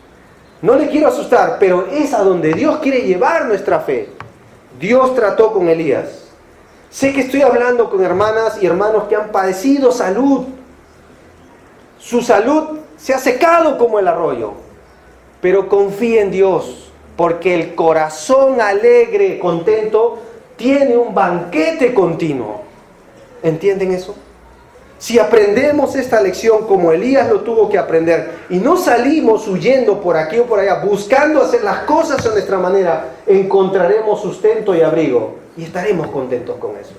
[SPEAKER 1] No le quiero asustar, pero es a donde Dios quiere llevar nuestra fe. Dios trató con Elías. Sé que estoy hablando con hermanas y hermanos que han padecido salud. Su salud se ha secado como el arroyo. Pero confíe en Dios, porque el corazón alegre, contento, tiene un banquete continuo. ¿Entienden eso? Si aprendemos esta lección como Elías lo tuvo que aprender y no salimos huyendo por aquí o por allá, buscando hacer las cosas a nuestra manera, encontraremos sustento y abrigo y estaremos contentos con eso.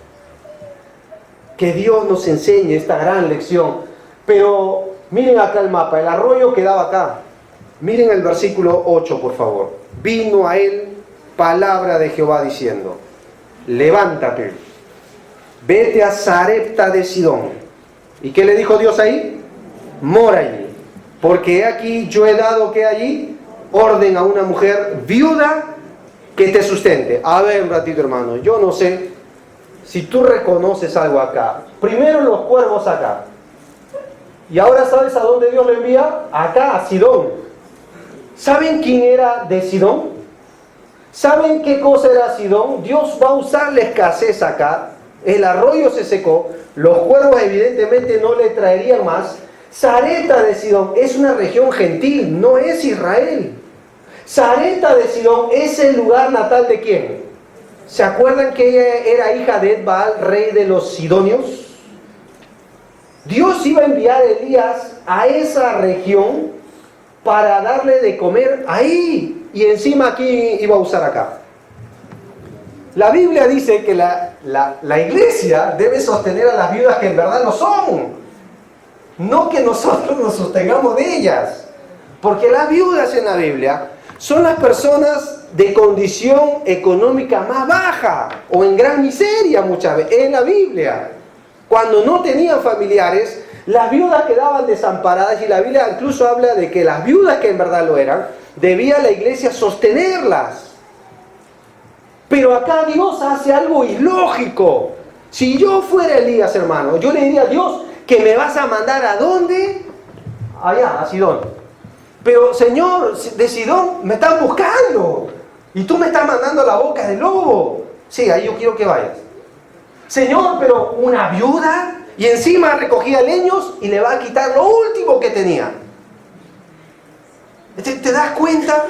[SPEAKER 1] Que Dios nos enseñe esta gran lección. Pero miren acá el mapa, el arroyo quedaba acá. Miren el versículo 8, por favor. Vino a él palabra de Jehová diciendo: levántate, vete a Sarepta de Sidón. ¿Y qué le dijo Dios ahí? Mora allí, porque he aquí yo he dado que allí orden a una mujer viuda que te sustente. A ver un ratito, hermano, yo no sé si tú reconoces algo acá. Primero los cuervos acá. Y ahora ¿sabes a dónde Dios lo envía? Acá, a Sidón. ¿Saben quién era de Sidón? ¿Saben qué cosa era Sidón? Dios va a usar la escasez acá. El arroyo se secó. Los cuervos evidentemente no le traerían más. Sarepta de Sidón es una región gentil, no es Israel. Sarepta de Sidón es el lugar natal de ¿quién? ¿Se acuerdan que ella era hija de Edbaal, rey de los sidonios? Dios iba a enviar a Elías a esa región para darle de comer ahí. Y encima aquí iba a usar acá. La Biblia dice que la iglesia debe sostener a las viudas que en verdad no son. No que nosotros nos sostengamos de ellas. Porque las viudas en la Biblia son las personas de condición económica más baja o en gran miseria muchas veces en la Biblia. Cuando no tenían familiares, las viudas quedaban desamparadas y la Biblia incluso habla de que las viudas que en verdad lo eran, debía la iglesia sostenerlas. Pero acá Dios hace algo ilógico. Si yo fuera Elías, hermano, yo le diría a Dios que me vas a mandar ¿a dónde? Allá, a Sidón. Pero Señor, de Sidón me están buscando y tú me estás mandando a la boca del lobo. Sí, ahí yo quiero que vayas. Señor, pero una viuda y encima recogía leños y le va a quitar lo último que tenía. ¿Te das cuenta?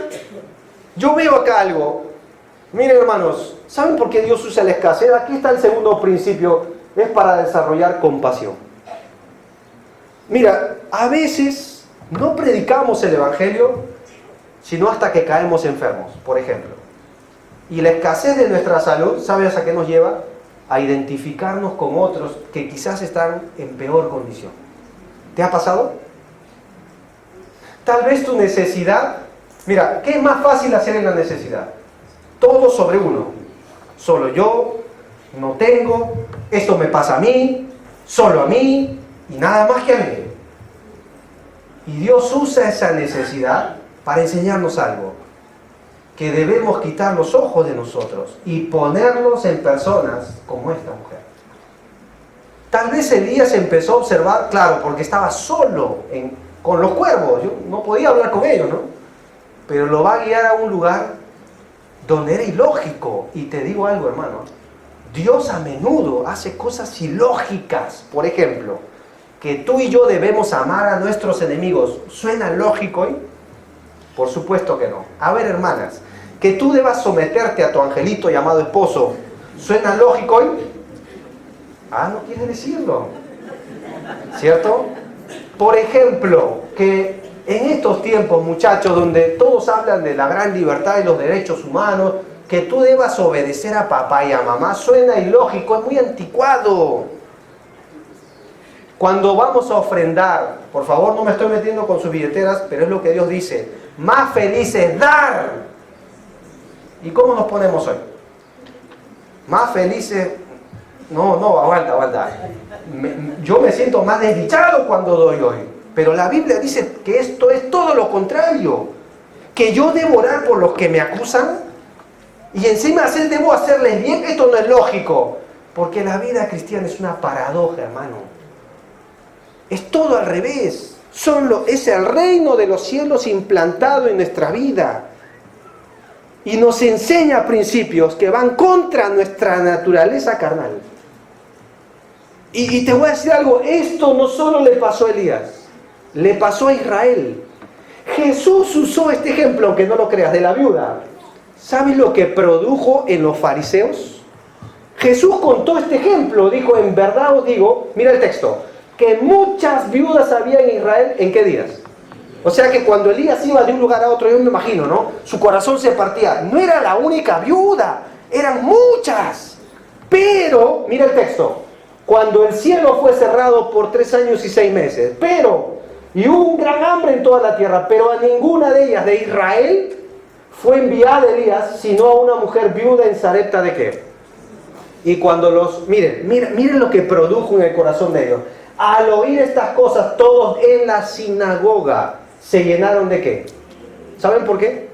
[SPEAKER 1] Yo veo acá algo. Miren, hermanos, ¿saben por qué Dios usa la escasez? Aquí está el segundo principio, es para desarrollar compasión. Mira, a veces no predicamos el Evangelio, sino hasta que caemos enfermos, por ejemplo. Y la escasez de nuestra salud, ¿sabes a qué nos lleva? A identificarnos con otros que quizás están en peor condición. ¿Te ha pasado? Tal vez tu necesidad, mira, ¿qué es más fácil hacer en la necesidad? Todo sobre uno. Solo yo, no tengo, esto me pasa a mí, solo a mí y nada más que a mí. Y Dios usa esa necesidad para enseñarnos algo. Que debemos quitar los ojos de nosotros y ponerlos en personas como esta mujer. Tal vez Elías empezó a observar, claro, porque estaba solo con los cuervos, yo no podía hablar con ellos, ¿no? Pero lo va a guiar a un lugar donde era ilógico. Y te digo algo, hermano, Dios a menudo hace cosas ilógicas. Por ejemplo, que tú y yo debemos amar a nuestros enemigos. ¿Suena lógico hoy? Por supuesto que no. A ver, hermanas, que tú debas someterte a tu angelito llamado esposo, ¿suena lógico hoy? Ah, no quiere decirlo, ¿cierto? Por ejemplo, que en estos tiempos, muchachos, donde todos hablan de la gran libertad y los derechos humanos, que tú debas obedecer a papá y a mamá, suena ilógico, es muy anticuado. Cuando vamos a ofrendar, por favor no me estoy metiendo con sus billeteras, pero es lo que Dios dice, más feliz es dar. ¿Y cómo nos ponemos hoy? Más felices, no, aguanta. Yo me siento más desdichado cuando doy hoy. Pero la Biblia dice que esto es todo lo contrario. Que yo debo orar por los que me acusan y encima debo hacerles bien. Esto no es lógico. Porque la vida cristiana es una paradoja, hermano. Es todo al revés. Es el reino de los cielos implantado en nuestra vida. Y nos enseña principios que van contra nuestra naturaleza carnal. Y te voy a decir algo, esto no solo le pasó a Elías, le pasó a Israel. Jesús usó este ejemplo, aunque no lo creas, de la viuda. ¿Sabes lo que produjo en los fariseos? Jesús contó este ejemplo, dijo, en verdad os digo, mira el texto, que muchas viudas había en Israel, ¿en qué días? O sea que cuando Elías iba de un lugar a otro, yo me imagino, ¿no? Su corazón se partía. No era la única viuda, eran muchas. Pero, mira el texto, cuando el cielo fue cerrado por 3 años y 6 meses, y hubo un gran hambre en toda la tierra, pero a ninguna de ellas de Israel fue enviada Elías, sino a una mujer viuda en Sarepta de qué. Y cuando miren lo que produjo en el corazón de ellos. Al oír estas cosas, todos en la sinagoga se llenaron de qué. ¿Saben por qué?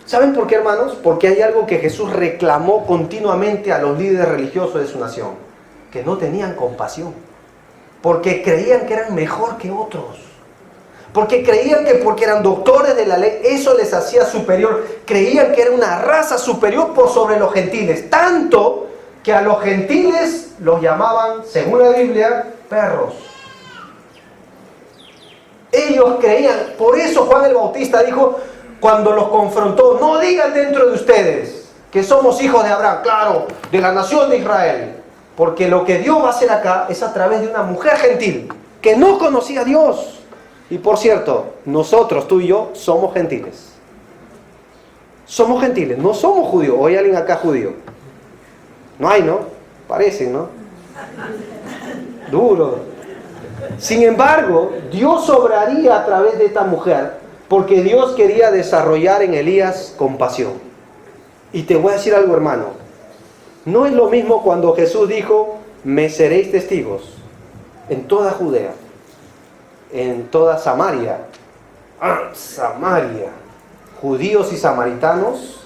[SPEAKER 1] ¿Saben por qué, hermanos? Porque hay algo que Jesús reclamó continuamente a los líderes religiosos de su nación, que no tenían compasión, porque creían que eran mejor que otros, porque creían que porque eran doctores de la ley, eso les hacía superior, creían que era una raza superior por sobre los gentiles, tanto que a los gentiles los llamaban, según la Biblia, perros. Ellos creían, por eso Juan el Bautista dijo, cuando los confrontó, no digan dentro de ustedes que somos hijos de Abraham, claro, de la nación de Israel, porque lo que Dios va a hacer acá es a través de una mujer gentil, que no conocía a Dios. Y por cierto, nosotros, tú y yo, somos gentiles. Somos gentiles, no somos judíos. ¿O hay alguien acá judío? No hay, ¿no? Parecen, ¿no? Duro. Sin embargo, Dios obraría a través de esta mujer, porque Dios quería desarrollar en Elías compasión. Y te voy a decir algo, hermano. No es lo mismo cuando Jesús dijo, me seréis testigos en toda Judea, en toda Samaria. Samaria. Judíos y samaritanos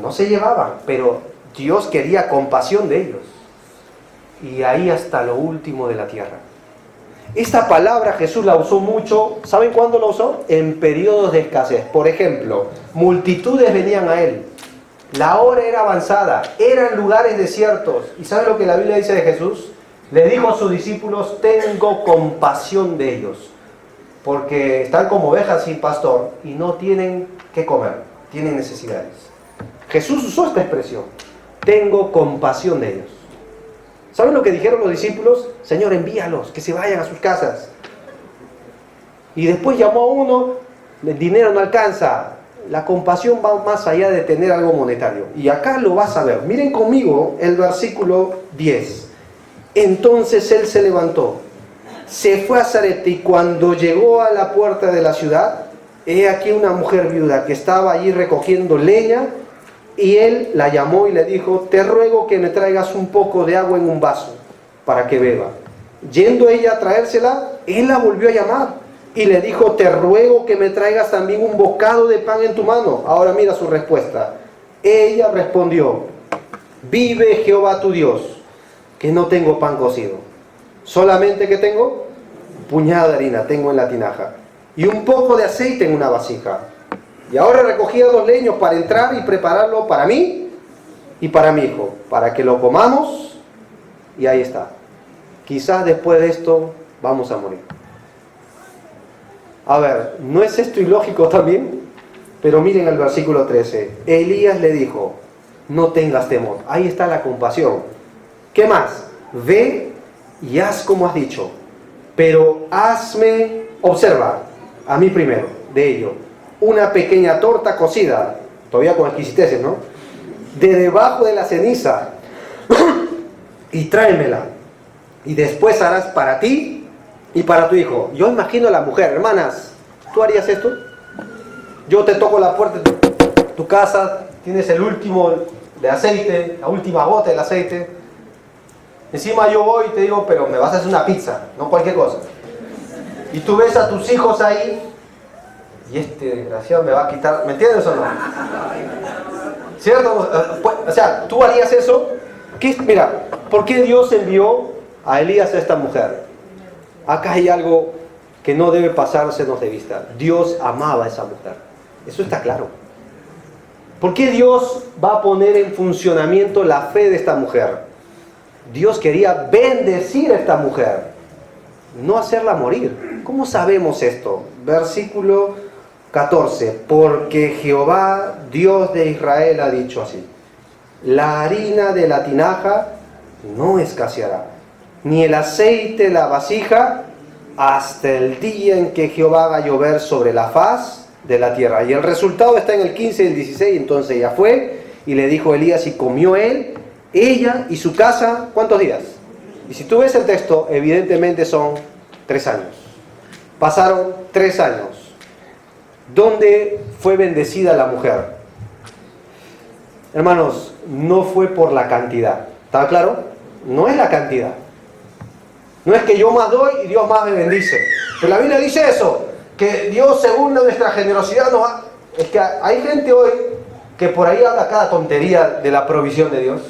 [SPEAKER 1] no se llevaban, pero Dios quería compasión de ellos. Y ahí hasta lo último de la tierra. Esta palabra Jesús la usó mucho. ¿Saben cuándo la usó? En periodos de escasez. Por ejemplo, multitudes venían a Él. La hora era avanzada. Eran lugares desiertos. ¿Y saben lo que la Biblia dice de Jesús? Le dijo a sus discípulos, tengo compasión de ellos. Porque están como ovejas sin pastor y no tienen qué comer. Tienen necesidades. Jesús usó esta expresión. Tengo compasión de ellos. ¿Saben lo que dijeron los discípulos? Señor, envíalos, que se vayan a sus casas. Y después llamó a uno, el dinero no alcanza. La compasión va más allá de tener algo monetario. Y acá lo vas a ver. Miren conmigo el versículo 10. Entonces él se levantó, se fue a Sarepta y cuando llegó a la puerta de la ciudad, he aquí una mujer viuda que estaba allí recogiendo leña. Y él la llamó y le dijo, te ruego que me traigas un poco de agua en un vaso para que beba. Yendo ella a traérsela, él la volvió a llamar y le dijo, te ruego que me traigas también un bocado de pan en tu mano. Ahora mira su respuesta. Ella respondió, vive Jehová tu Dios, que no tengo pan cocido. Solamente que tengo un puñado de harina, tengo en la tinaja, y un poco de aceite en una vasija. Y ahora recogía 2 leños para entrar y prepararlo para mí y para mi hijo, para que lo comamos, y ahí está. Quizás después de esto vamos a morir. A ver, ¿no es esto ilógico también? Pero miren el versículo 13. Elías le dijo, no tengas temor. Ahí está la compasión. ¿Qué más? Ve y haz como has dicho, pero hazme, observa, a mí primero, de ello, una pequeña torta cocida, todavía con exquisiteces, ¿no? De debajo de la ceniza, y tráemela, y después harás para ti y para tu hijo. Yo imagino a la mujer, hermanas, ¿tú harías esto? Yo te toco la puerta de tu casa, tienes el último de aceite, la última gota del aceite, encima yo voy y te digo, pero me vas a hacer una pizza, no cualquier cosa, y tú ves a tus hijos ahí, y este desgraciado me va a quitar, ¿me entiendes o no? ¿Cierto? O sea, ¿tú harías eso? Mira, ¿por qué Dios envió a Elías a esta mujer? Acá hay algo que no debe pasársenos de vista. Dios amaba a esa mujer. Eso está claro. ¿Por qué Dios va a poner en funcionamiento la fe de esta mujer? Dios quería bendecir a esta mujer, no hacerla morir. ¿Cómo sabemos esto? Versículo 14, porque Jehová, Dios de Israel, ha dicho así, la harina de la tinaja no escaseará, ni el aceite de la vasija, hasta el día en que Jehová haga llover sobre la faz de la tierra. Y el resultado está en el 15 y el 16. Entonces ella fue y le dijo a Elías, y comió él, ella y su casa, ¿cuántos días? Y si tú ves el texto, evidentemente son 3 años. Pasaron 3 años. ¿Dónde fue bendecida la mujer? Hermanos, no fue por la cantidad. ¿Está claro? No es la cantidad. No es que yo más doy y Dios más me bendice. Pero la Biblia dice eso, que Dios según nuestra generosidad nos ha... Es que hay gente hoy que por ahí habla cada tontería de la provisión de Dios.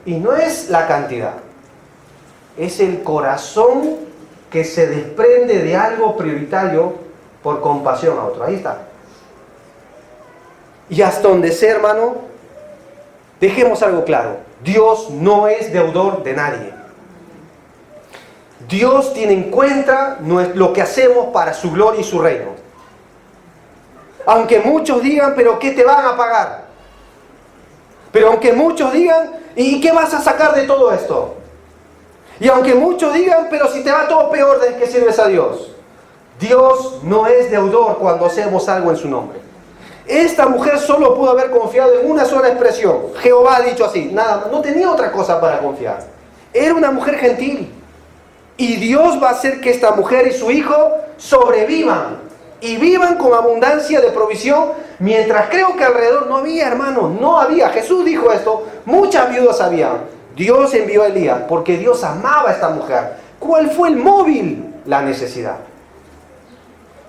[SPEAKER 1] Y no es la cantidad. Es el corazón que se desprende de algo prioritario por compasión a otro. Ahí está. Y hasta donde sea, hermano, dejemos algo claro. Dios no es deudor de nadie. Dios tiene en cuenta lo que hacemos para su gloria y su reino. Aunque muchos digan, pero ¿qué te van a pagar? Pero aunque muchos digan, ¿y qué vas a sacar de todo esto? Y aunque muchos digan, pero si te va todo peor, ¿de qué sirves a Dios? Dios no es deudor cuando hacemos algo en su nombre. Esta mujer solo pudo haber confiado en una sola expresión. Jehová ha dicho así. Nada, no tenía otra cosa para confiar. Era una mujer gentil. Y Dios va a hacer que esta mujer y su hijo sobrevivan. Y vivan con abundancia de provisión. Mientras creo que alrededor no había, hermano. No había. Jesús dijo esto. Muchas viudas habían. Dios envió a Elías porque Dios amaba a esta mujer. ¿Cuál fue el móvil? La necesidad.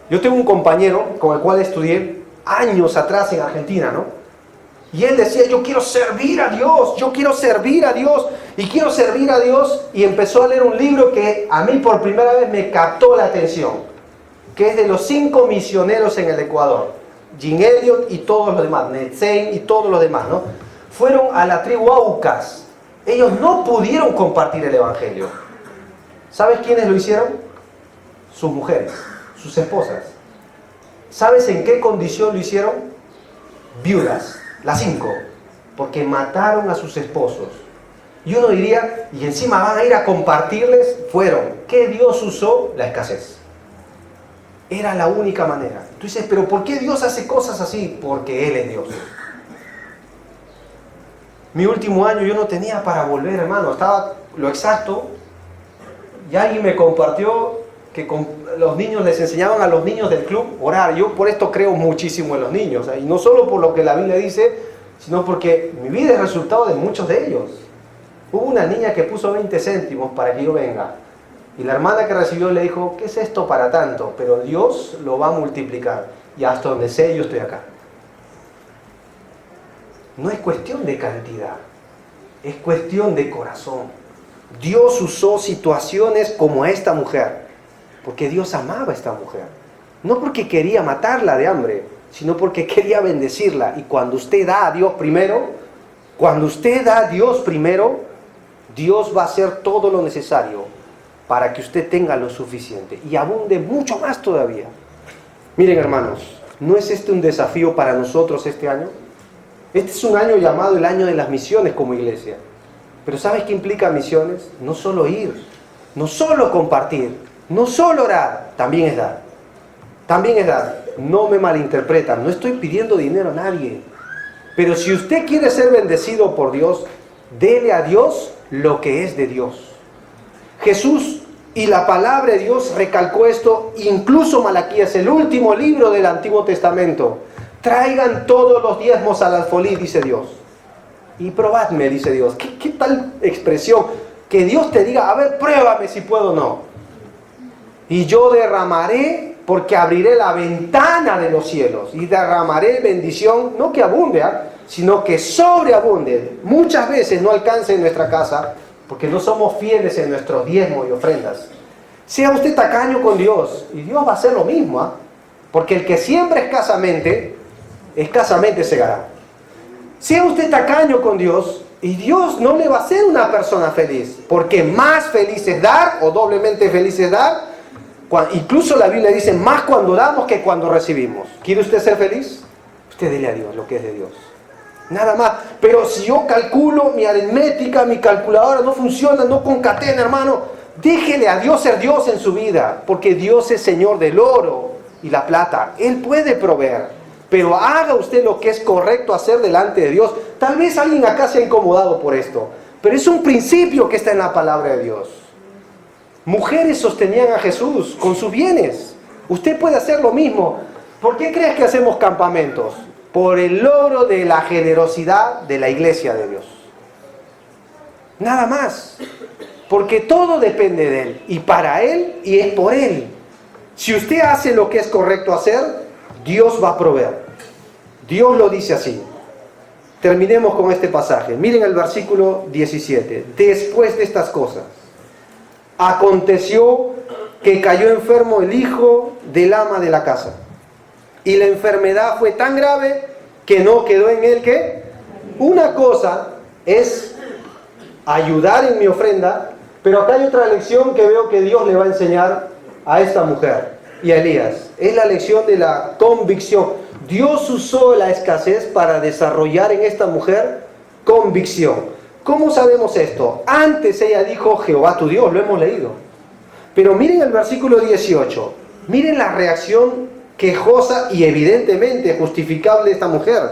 [SPEAKER 1] Yo tengo un compañero con el cual estudié años atrás en Argentina, ¿no? Y él decía, yo quiero servir a Dios, yo quiero servir a Dios, y quiero servir a Dios, y empezó a leer un libro que a mí por primera vez me captó la atención, que es de los 5 misioneros en el Ecuador, Jim Elliot y todos los demás, Netzain y todos los demás, ¿no? Fueron a la tribu Aucas, ellos no pudieron compartir el Evangelio. ¿Sabes quiénes lo hicieron? Sus mujeres, sus esposas. ¿Sabes en qué condición lo hicieron? Viudas. Las 5, porque mataron a sus esposos. Y uno diría, y encima van a ir a compartirles, fueron. ¿Qué Dios usó? La escasez. Era la única manera. Tú dices, pero ¿por qué Dios hace cosas así? Porque Él es Dios. Mi último año yo no tenía para volver, hermano. Estaba lo exacto. Y alguien me compartió que los niños les enseñaban a los niños del club orar. Yo por esto creo muchísimo en los niños, y no solo por lo que la Biblia dice, sino porque mi vida es resultado de muchos de ellos. Hubo una niña que puso 20 céntimos para que yo venga, y la hermana que recibió le dijo, ¿qué es esto para tanto? Pero Dios lo va a multiplicar, y hasta donde sé yo estoy acá. No es cuestión de cantidad, es cuestión de corazón. Dios usó situaciones como a esta mujer, porque Dios amaba a esta mujer. No porque quería matarla de hambre, sino porque quería bendecirla. Y cuando usted da a Dios primero, Dios va a hacer todo lo necesario para que usted tenga lo suficiente y abunde mucho más todavía. Miren, hermanos, ¿no es este un desafío para nosotros este año? Este es un año llamado el año de las misiones como iglesia. Pero ¿sabes qué implica misiones? No solo ir, no solo compartir, no solo orar, también es dar. También es dar. No me malinterpretan, no estoy pidiendo dinero a nadie. Pero si usted quiere ser bendecido por Dios, dele a Dios lo que es de Dios. Jesús y la palabra de Dios recalcó esto, incluso Malaquías, el último libro del Antiguo Testamento. Traigan todos los diezmos al alfolí, dice Dios. Y probadme, dice Dios. ¿Qué tal expresión? Que Dios te diga, a ver, pruébame si puedo o no. Y yo derramaré, porque abriré la ventana de los cielos y derramaré bendición, no que abunde, sino que sobreabunde. Muchas veces no alcance en nuestra casa porque no somos fieles en nuestros diezmos y ofrendas. Sea usted tacaño con Dios y Dios va a hacer lo mismo, porque el que siembra escasamente segará. Sea usted tacaño con Dios y Dios no le va a hacer una persona feliz, porque más feliz es dar o doblemente feliz es dar. Incluso la Biblia dice más cuando damos que cuando recibimos. ¿Quiere usted ser feliz? Usted dele a Dios lo que es de Dios. Nada más. Pero si yo calculo, mi aritmética, mi calculadora no funciona, no concatena, hermano, déjele a Dios ser Dios en su vida, porque Dios es Señor del oro y la plata. Él puede proveer, pero haga usted lo que es correcto hacer delante de Dios. Tal vez alguien acá se ha incomodado por esto, pero es un principio que está en la palabra de Dios. Mujeres sostenían a Jesús con sus bienes. Usted puede hacer lo mismo. ¿Por qué crees que hacemos campamentos? Por el logro de la generosidad de la iglesia de Dios. Nada más. Porque todo depende de Él. Y para Él y es por Él. Si usted hace lo que es correcto hacer, Dios va a proveer. Dios lo dice así. Terminemos con este pasaje. Miren el versículo 17. Después de estas cosas, aconteció que cayó enfermo el hijo del ama de la casa. Y la enfermedad fue tan grave que no quedó en él que una cosa es ayudar en mi ofrenda, pero acá hay otra lección que veo que Dios le va a enseñar a esta mujer y a Elías. Es la lección de la convicción. Dios usó la escasez para desarrollar en esta mujer convicción. ¿Cómo sabemos esto? Antes ella dijo, Jehová tu Dios, lo hemos leído. Pero miren el versículo 18. Miren la reacción quejosa y evidentemente justificable de esta mujer.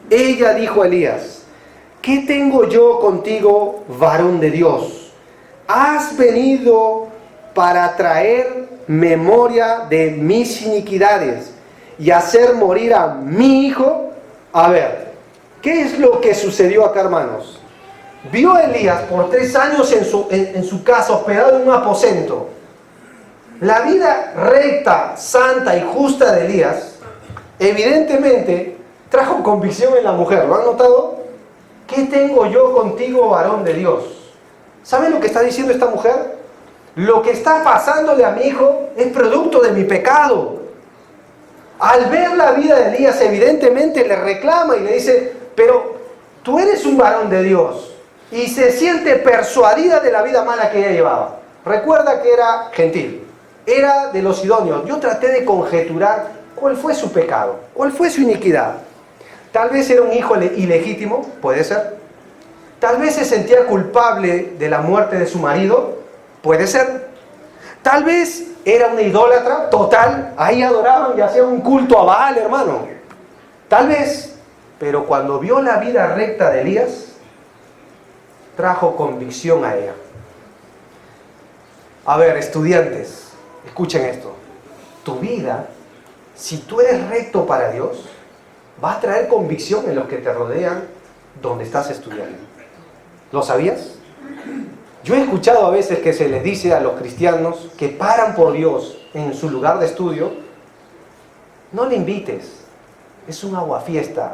[SPEAKER 1] Ella dijo a Elías, ¿qué tengo yo contigo, varón de Dios? ¿Has venido para traer memoria de mis iniquidades y hacer morir a mi hijo? A ver, ¿qué es lo que sucedió acá, hermanos? Vio a Elías por 3 años en su casa, hospedado en un aposento. La vida recta, santa y justa de Elías, evidentemente, trajo convicción en la mujer. ¿Lo han notado? ¿Qué tengo yo contigo, varón de Dios? ¿Saben lo que está diciendo esta mujer? Lo que está pasándole a mi hijo es producto de mi pecado. Al ver la vida de Elías, evidentemente le reclama y le dice, pero tú eres un varón de Dios. Y se siente persuadida de la vida mala que ella llevaba. Recuerda que era gentil. Era de los sidonios. Yo traté de conjeturar cuál fue su pecado, cuál fue su iniquidad. Tal vez era un hijo ilegítimo, puede ser. Tal vez se sentía culpable de la muerte de su marido, puede ser. Tal vez era una idólatra total, ahí adoraban y hacían un culto a Baal, hermano. Tal vez, pero cuando vio la vida recta de Elías, trajo convicción a ella. A ver, estudiantes, escuchen esto. Tu vida, si tú eres recto para Dios, va a traer convicción en los que te rodean donde estás estudiando. ¿Lo sabías? Yo he escuchado a veces que se les dice a los cristianos que paran por Dios en su lugar de estudio, no le invites, es un aguafiesta.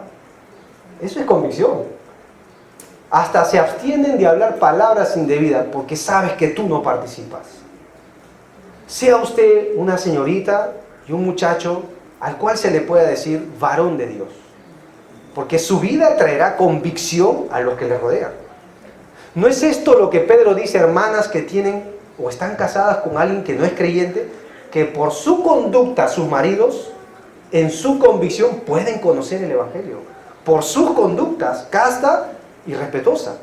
[SPEAKER 1] Eso es convicción. Hasta se abstienen de hablar palabras indebidas porque sabes que tú no participas. Sea usted una señorita y un muchacho al cual se le pueda decir varón de Dios, porque su vida traerá convicción a los que le rodean. ¿No es esto lo que Pedro dice a hermanas que tienen o están casadas con alguien que no es creyente, que por su conducta sus maridos en su convicción pueden conocer el Evangelio? Por sus conductas casta y respetuosa.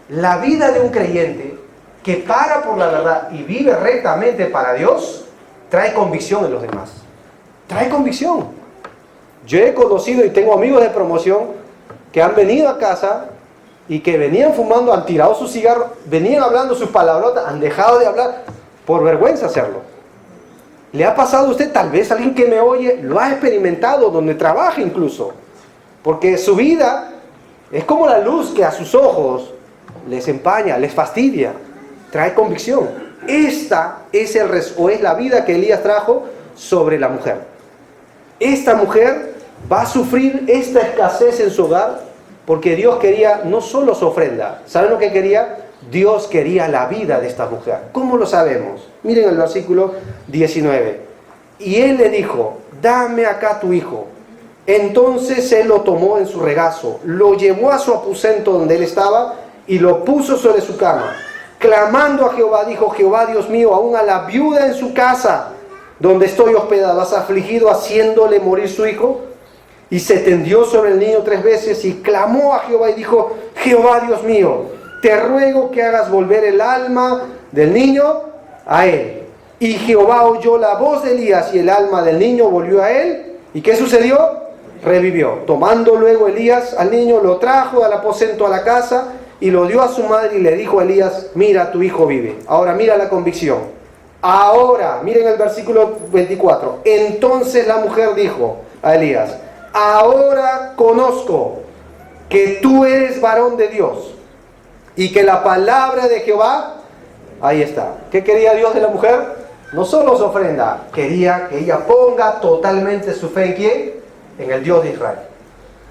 [SPEAKER 1] La vida de un creyente que para por la verdad y vive rectamente para Dios trae convicción en los demás. Trae convicción. Yo he conocido y tengo amigos de promoción que han venido a casa y que venían fumando, han tirado su cigarro, venían hablando sus palabrotas, han dejado de hablar por vergüenza hacerlo. ¿Le ha pasado a usted? Tal vez alguien que me oye lo ha experimentado, donde trabaja incluso. Porque su vida es como la luz que a sus ojos les empaña, les fastidia, trae convicción. Esta es la vida que Elías trajo sobre la mujer. Esta mujer va a sufrir esta escasez en su hogar porque Dios quería no solo su ofrenda. ¿Saben lo que quería? Dios quería la vida de esta mujer. ¿Cómo lo sabemos? Miren el versículo 19. Y él le dijo, dame acá tu hijo. Entonces él lo tomó en su regazo, lo llevó a su aposento donde él estaba y lo puso sobre su cama. Clamando a Jehová, dijo, Jehová Dios mío, aún a la viuda en su casa, donde estoy hospedado, has afligido haciéndole morir su hijo. Y se tendió sobre el niño 3 veces y clamó a Jehová y dijo: Jehová Dios mío, te ruego que hagas volver el alma del niño a él. Y Jehová oyó la voz de Elías y el alma del niño volvió a él. ¿Y qué sucedió? Revivió. Tomando luego Elías al niño, lo trajo al aposento a la casa y lo dio a su madre y le dijo a Elías: mira, tu hijo vive. Ahora mira la convicción. Ahora, miren el versículo 24. Entonces la mujer dijo a Elías: ahora conozco que tú eres varón de Dios y que la palabra de Jehová, ahí está. ¿Qué quería Dios de la mujer? No solo su ofrenda, quería que ella ponga totalmente su fe en ¿quién? En el Dios de Israel.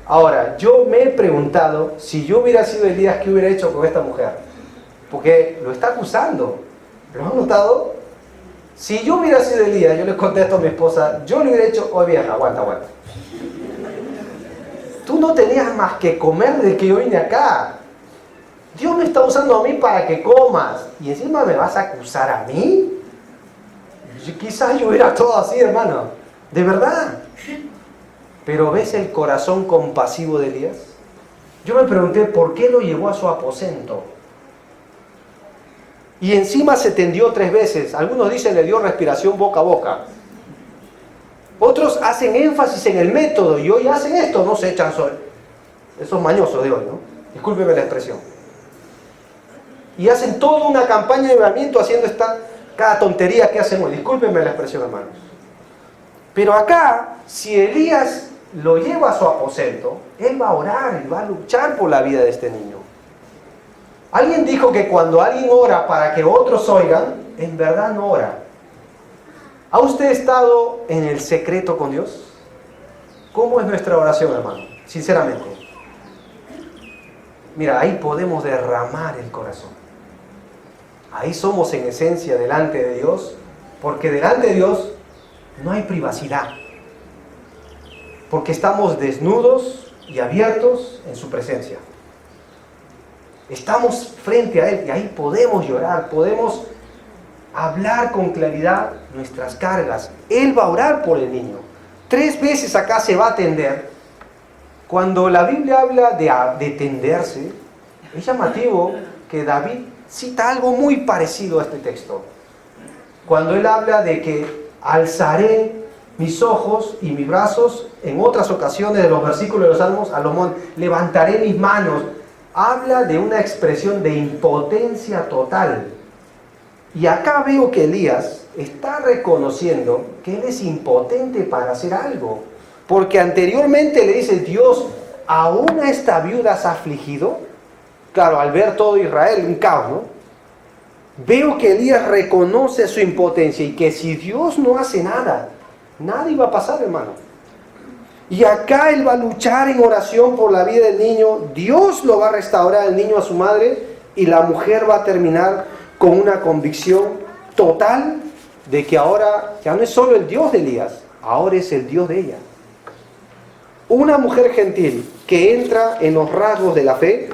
[SPEAKER 1] Ahora, yo me he preguntado, si yo hubiera sido Elías, ¿qué hubiera hecho con esta mujer? Porque lo está acusando. ¿Lo han notado? Si yo hubiera sido Elías, yo le contesto a mi esposa, yo le hubiera dicho: oye vieja, aguanta. Tú no tenías más que comer desde que yo vine acá. Dios me está usando a mí para que comas. Y encima me vas a acusar a mí. Quizás yo hubiera todo así, hermano. De verdad. Pero ¿ves el corazón compasivo de Elías? Yo me pregunté por qué lo llevó a su aposento. Y encima se tendió 3 veces. Algunos dicen le dio respiración boca a boca. Otros hacen énfasis en el método y hoy hacen esto, no se echan sol. Esos mañosos de hoy, ¿no? Discúlpeme la expresión. Y hacen toda una campaña de avivamiento haciendo cada tontería que hacen hoy. Discúlpeme la expresión, hermanos. Pero acá, si Elías lo lleva a su aposento, él va a orar y va a luchar por la vida de este niño. Alguien dijo que cuando alguien ora para que otros oigan, en verdad no ora. ¿Ha usted estado en el secreto con Dios? ¿Cómo es nuestra oración, hermano? Sinceramente. Mira, ahí podemos derramar el corazón. Ahí somos en esencia delante de Dios, porque delante de Dios no hay privacidad. Porque estamos desnudos y abiertos en su presencia. Estamos frente a Él y ahí podemos llorar, podemos hablar con claridad nuestras cargas. Él va a orar por el niño. 3 veces acá se va a tender. Cuando la Biblia habla de tenderse, es llamativo que David cita algo muy parecido a este texto. Cuando él habla de que alzaré mis ojos y mis brazos, en otras ocasiones de los versículos de los Salmos, Salomón, levantaré mis manos. Habla de una expresión de impotencia total. Y acá veo que Elías está reconociendo que él es impotente para hacer algo. Porque anteriormente le dice: Dios, ¿aún a esta viuda has afligido? Claro, al ver todo Israel, un caos, ¿no? Veo que Elías reconoce su impotencia y que si Dios no hace nada, nada iba a pasar, hermano. Y acá él va a luchar en oración por la vida del niño. Dios lo va a restaurar el niño a su madre y la mujer va a terminar con una convicción total de que ahora ya no es solo el Dios de Elías, ahora es el Dios de ella. Una mujer gentil que entra en los rasgos de la fe,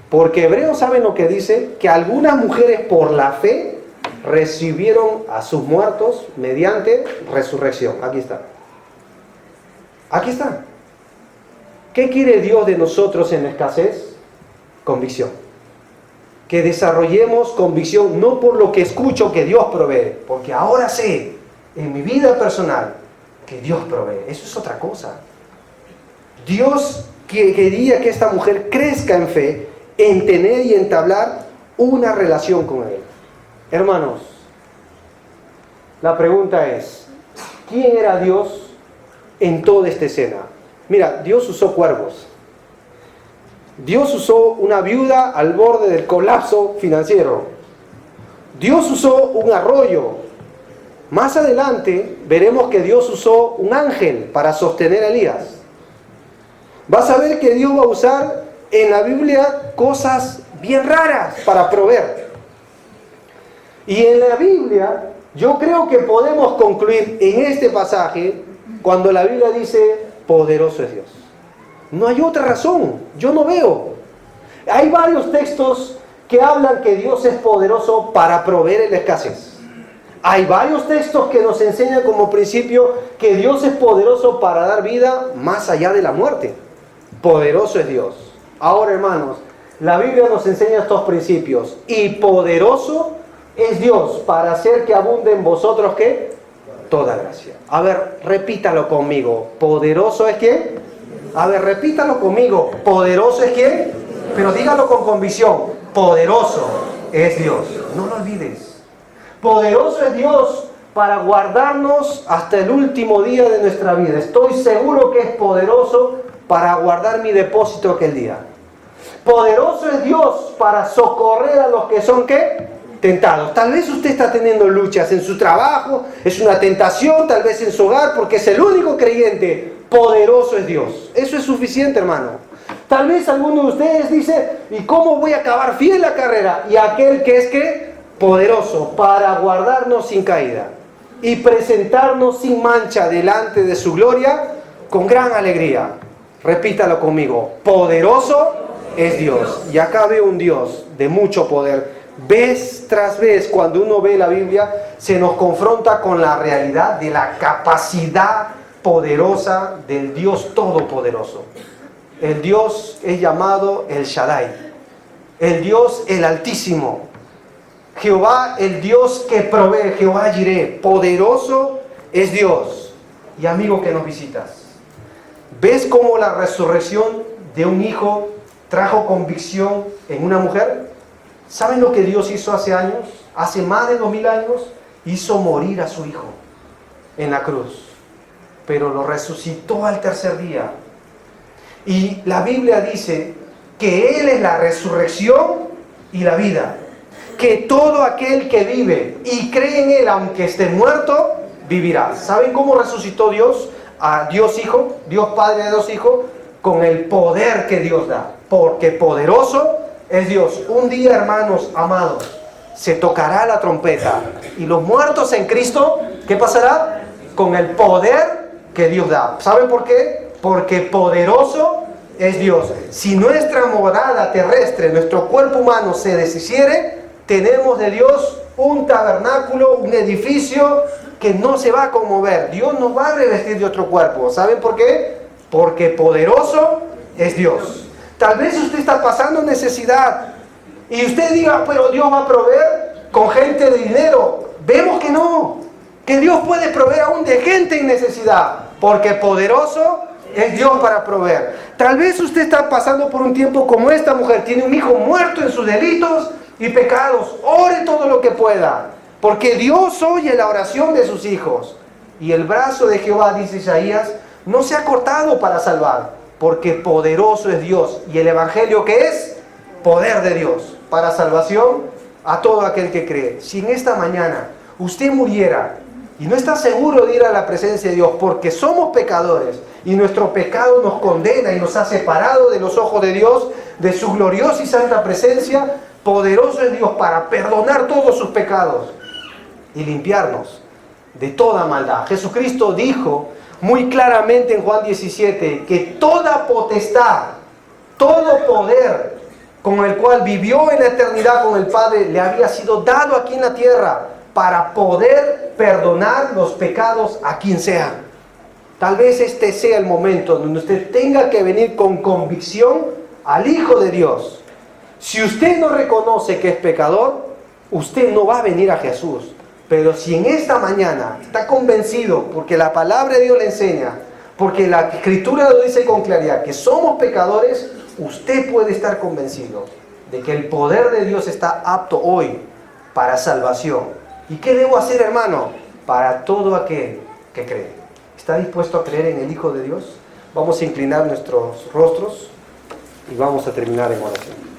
[SPEAKER 1] porque Hebreos saben lo que dice, que algunas mujeres por la fe recibieron a sus muertos mediante resurrección. Aquí está. Aquí está. ¿Qué quiere Dios de nosotros en la escasez? Convicción. Que desarrollemos convicción no por lo que escucho que Dios provee, porque ahora sé en mi vida personal que Dios provee. Eso es otra cosa. Dios quería que esta mujer crezca en fe, en tener y entablar una relación con Él. Hermanos, la pregunta es: ¿quién era Dios en toda esta escena? Mira, Dios usó cuervos. Dios usó una viuda al borde del colapso financiero. Dios usó un arroyo. Más adelante veremos que Dios usó un ángel para sostener a Elías. Vas a ver que Dios va a usar en la Biblia cosas bien raras para proveer. Y en la Biblia yo creo que podemos concluir en este pasaje cuando la Biblia dice: poderoso es Dios. No hay otra razón, yo no veo. Hay varios textos que hablan que Dios es poderoso para proveer en la escasez. Hay varios textos que nos enseñan como principio que Dios es poderoso para dar vida más allá de la muerte. Poderoso es Dios. Ahora, hermanos, la Biblia nos enseña estos principios. Y poderoso es Dios para hacer que abunde en vosotros, ¿qué? Toda gracia. A ver, repítalo conmigo. ¿Poderoso es quién? A ver, repítalo conmigo. ¿Poderoso es quién? Pero dígalo con convicción. Poderoso es Dios. No lo olvides. Poderoso es Dios para guardarnos hasta el último día de nuestra vida. Estoy seguro que es poderoso para guardar mi depósito aquel día. Poderoso es Dios para socorrer a los que son, ¿qué? Tentados. Tal vez usted está teniendo luchas en su trabajo, es una tentación, tal vez en su hogar, porque es el único creyente. Poderoso es Dios. Eso es suficiente, hermano. Tal vez alguno de ustedes dice, ¿y cómo voy a acabar fiel la carrera? Y aquel que es, ¿qué? Poderoso para guardarnos sin caída y presentarnos sin mancha delante de su gloria con gran alegría. Repítalo conmigo. Poderoso es Dios. Y acá veo un Dios de mucho poder. Vez tras vez, cuando uno ve la Biblia, se nos confronta con la realidad de la capacidad poderosa del Dios Todopoderoso. El Dios es llamado el Shaddai, el Dios el Altísimo, Jehová el Dios que provee, Jehová Jireh. Poderoso es Dios. Y amigo que nos visitas, ¿ves cómo la resurrección de un hijo trajo convicción en una mujer? ¿Saben lo que Dios hizo hace años? Hace más de 2000 años hizo morir a su hijo en la cruz, pero lo resucitó al tercer día. Y la Biblia dice que Él es la resurrección y la vida, que todo aquel que vive y cree en Él, aunque esté muerto, vivirá. ¿Saben cómo resucitó Dios a Dios Hijo, Dios Padre de Dios Hijo? Con el poder que Dios da, porque poderoso es Dios. Un día, hermanos amados, se tocará la trompeta y los muertos en Cristo, ¿qué pasará? Con el poder que Dios da. ¿Saben por qué? Porque poderoso es Dios. Si nuestra morada terrestre, nuestro cuerpo humano se deshiciere, tenemos de Dios un tabernáculo, un edificio que no se va a conmover. Dios nos va a revestir de otro cuerpo. ¿Saben por qué? Porque poderoso es Dios. Tal vez usted está pasando necesidad y usted diga, pero Dios va a proveer con gente de dinero. Vemos que no, que Dios puede proveer aún de gente en necesidad, porque poderoso es Dios para proveer. Tal vez usted está pasando por un tiempo como esta mujer, tiene un hijo muerto en sus delitos y pecados. Ore todo lo que pueda, porque Dios oye la oración de sus hijos. Y el brazo de Jehová, dice Isaías, no se ha cortado para salvar, porque poderoso es Dios. Y el Evangelio, ¿qué es? Poder de Dios para salvación a todo aquel que cree. Si en esta mañana usted muriera y no está seguro de ir a la presencia de Dios, porque somos pecadores y nuestro pecado nos condena y nos ha separado de los ojos de Dios, de su gloriosa y santa presencia, poderoso es Dios para perdonar todos sus pecados y limpiarnos de toda maldad. Jesucristo dijo muy claramente en Juan 17 que toda potestad, todo poder con el cual vivió en la eternidad con el Padre le había sido dado aquí en la tierra para poder perdonar los pecados a quien sea. Tal vez este sea el momento donde usted tenga que venir con convicción al Hijo de Dios. Si usted no reconoce que es pecador, usted no va a venir a Jesús. Pero si en esta mañana está convencido, porque la palabra de Dios le enseña, porque la Escritura lo dice con claridad, que somos pecadores, usted puede estar convencido de que el poder de Dios está apto hoy para salvación. ¿Y qué debo hacer, hermano? Para todo aquel que cree. ¿Está dispuesto a creer en el Hijo de Dios? Vamos a inclinar nuestros rostros y vamos a terminar en oración.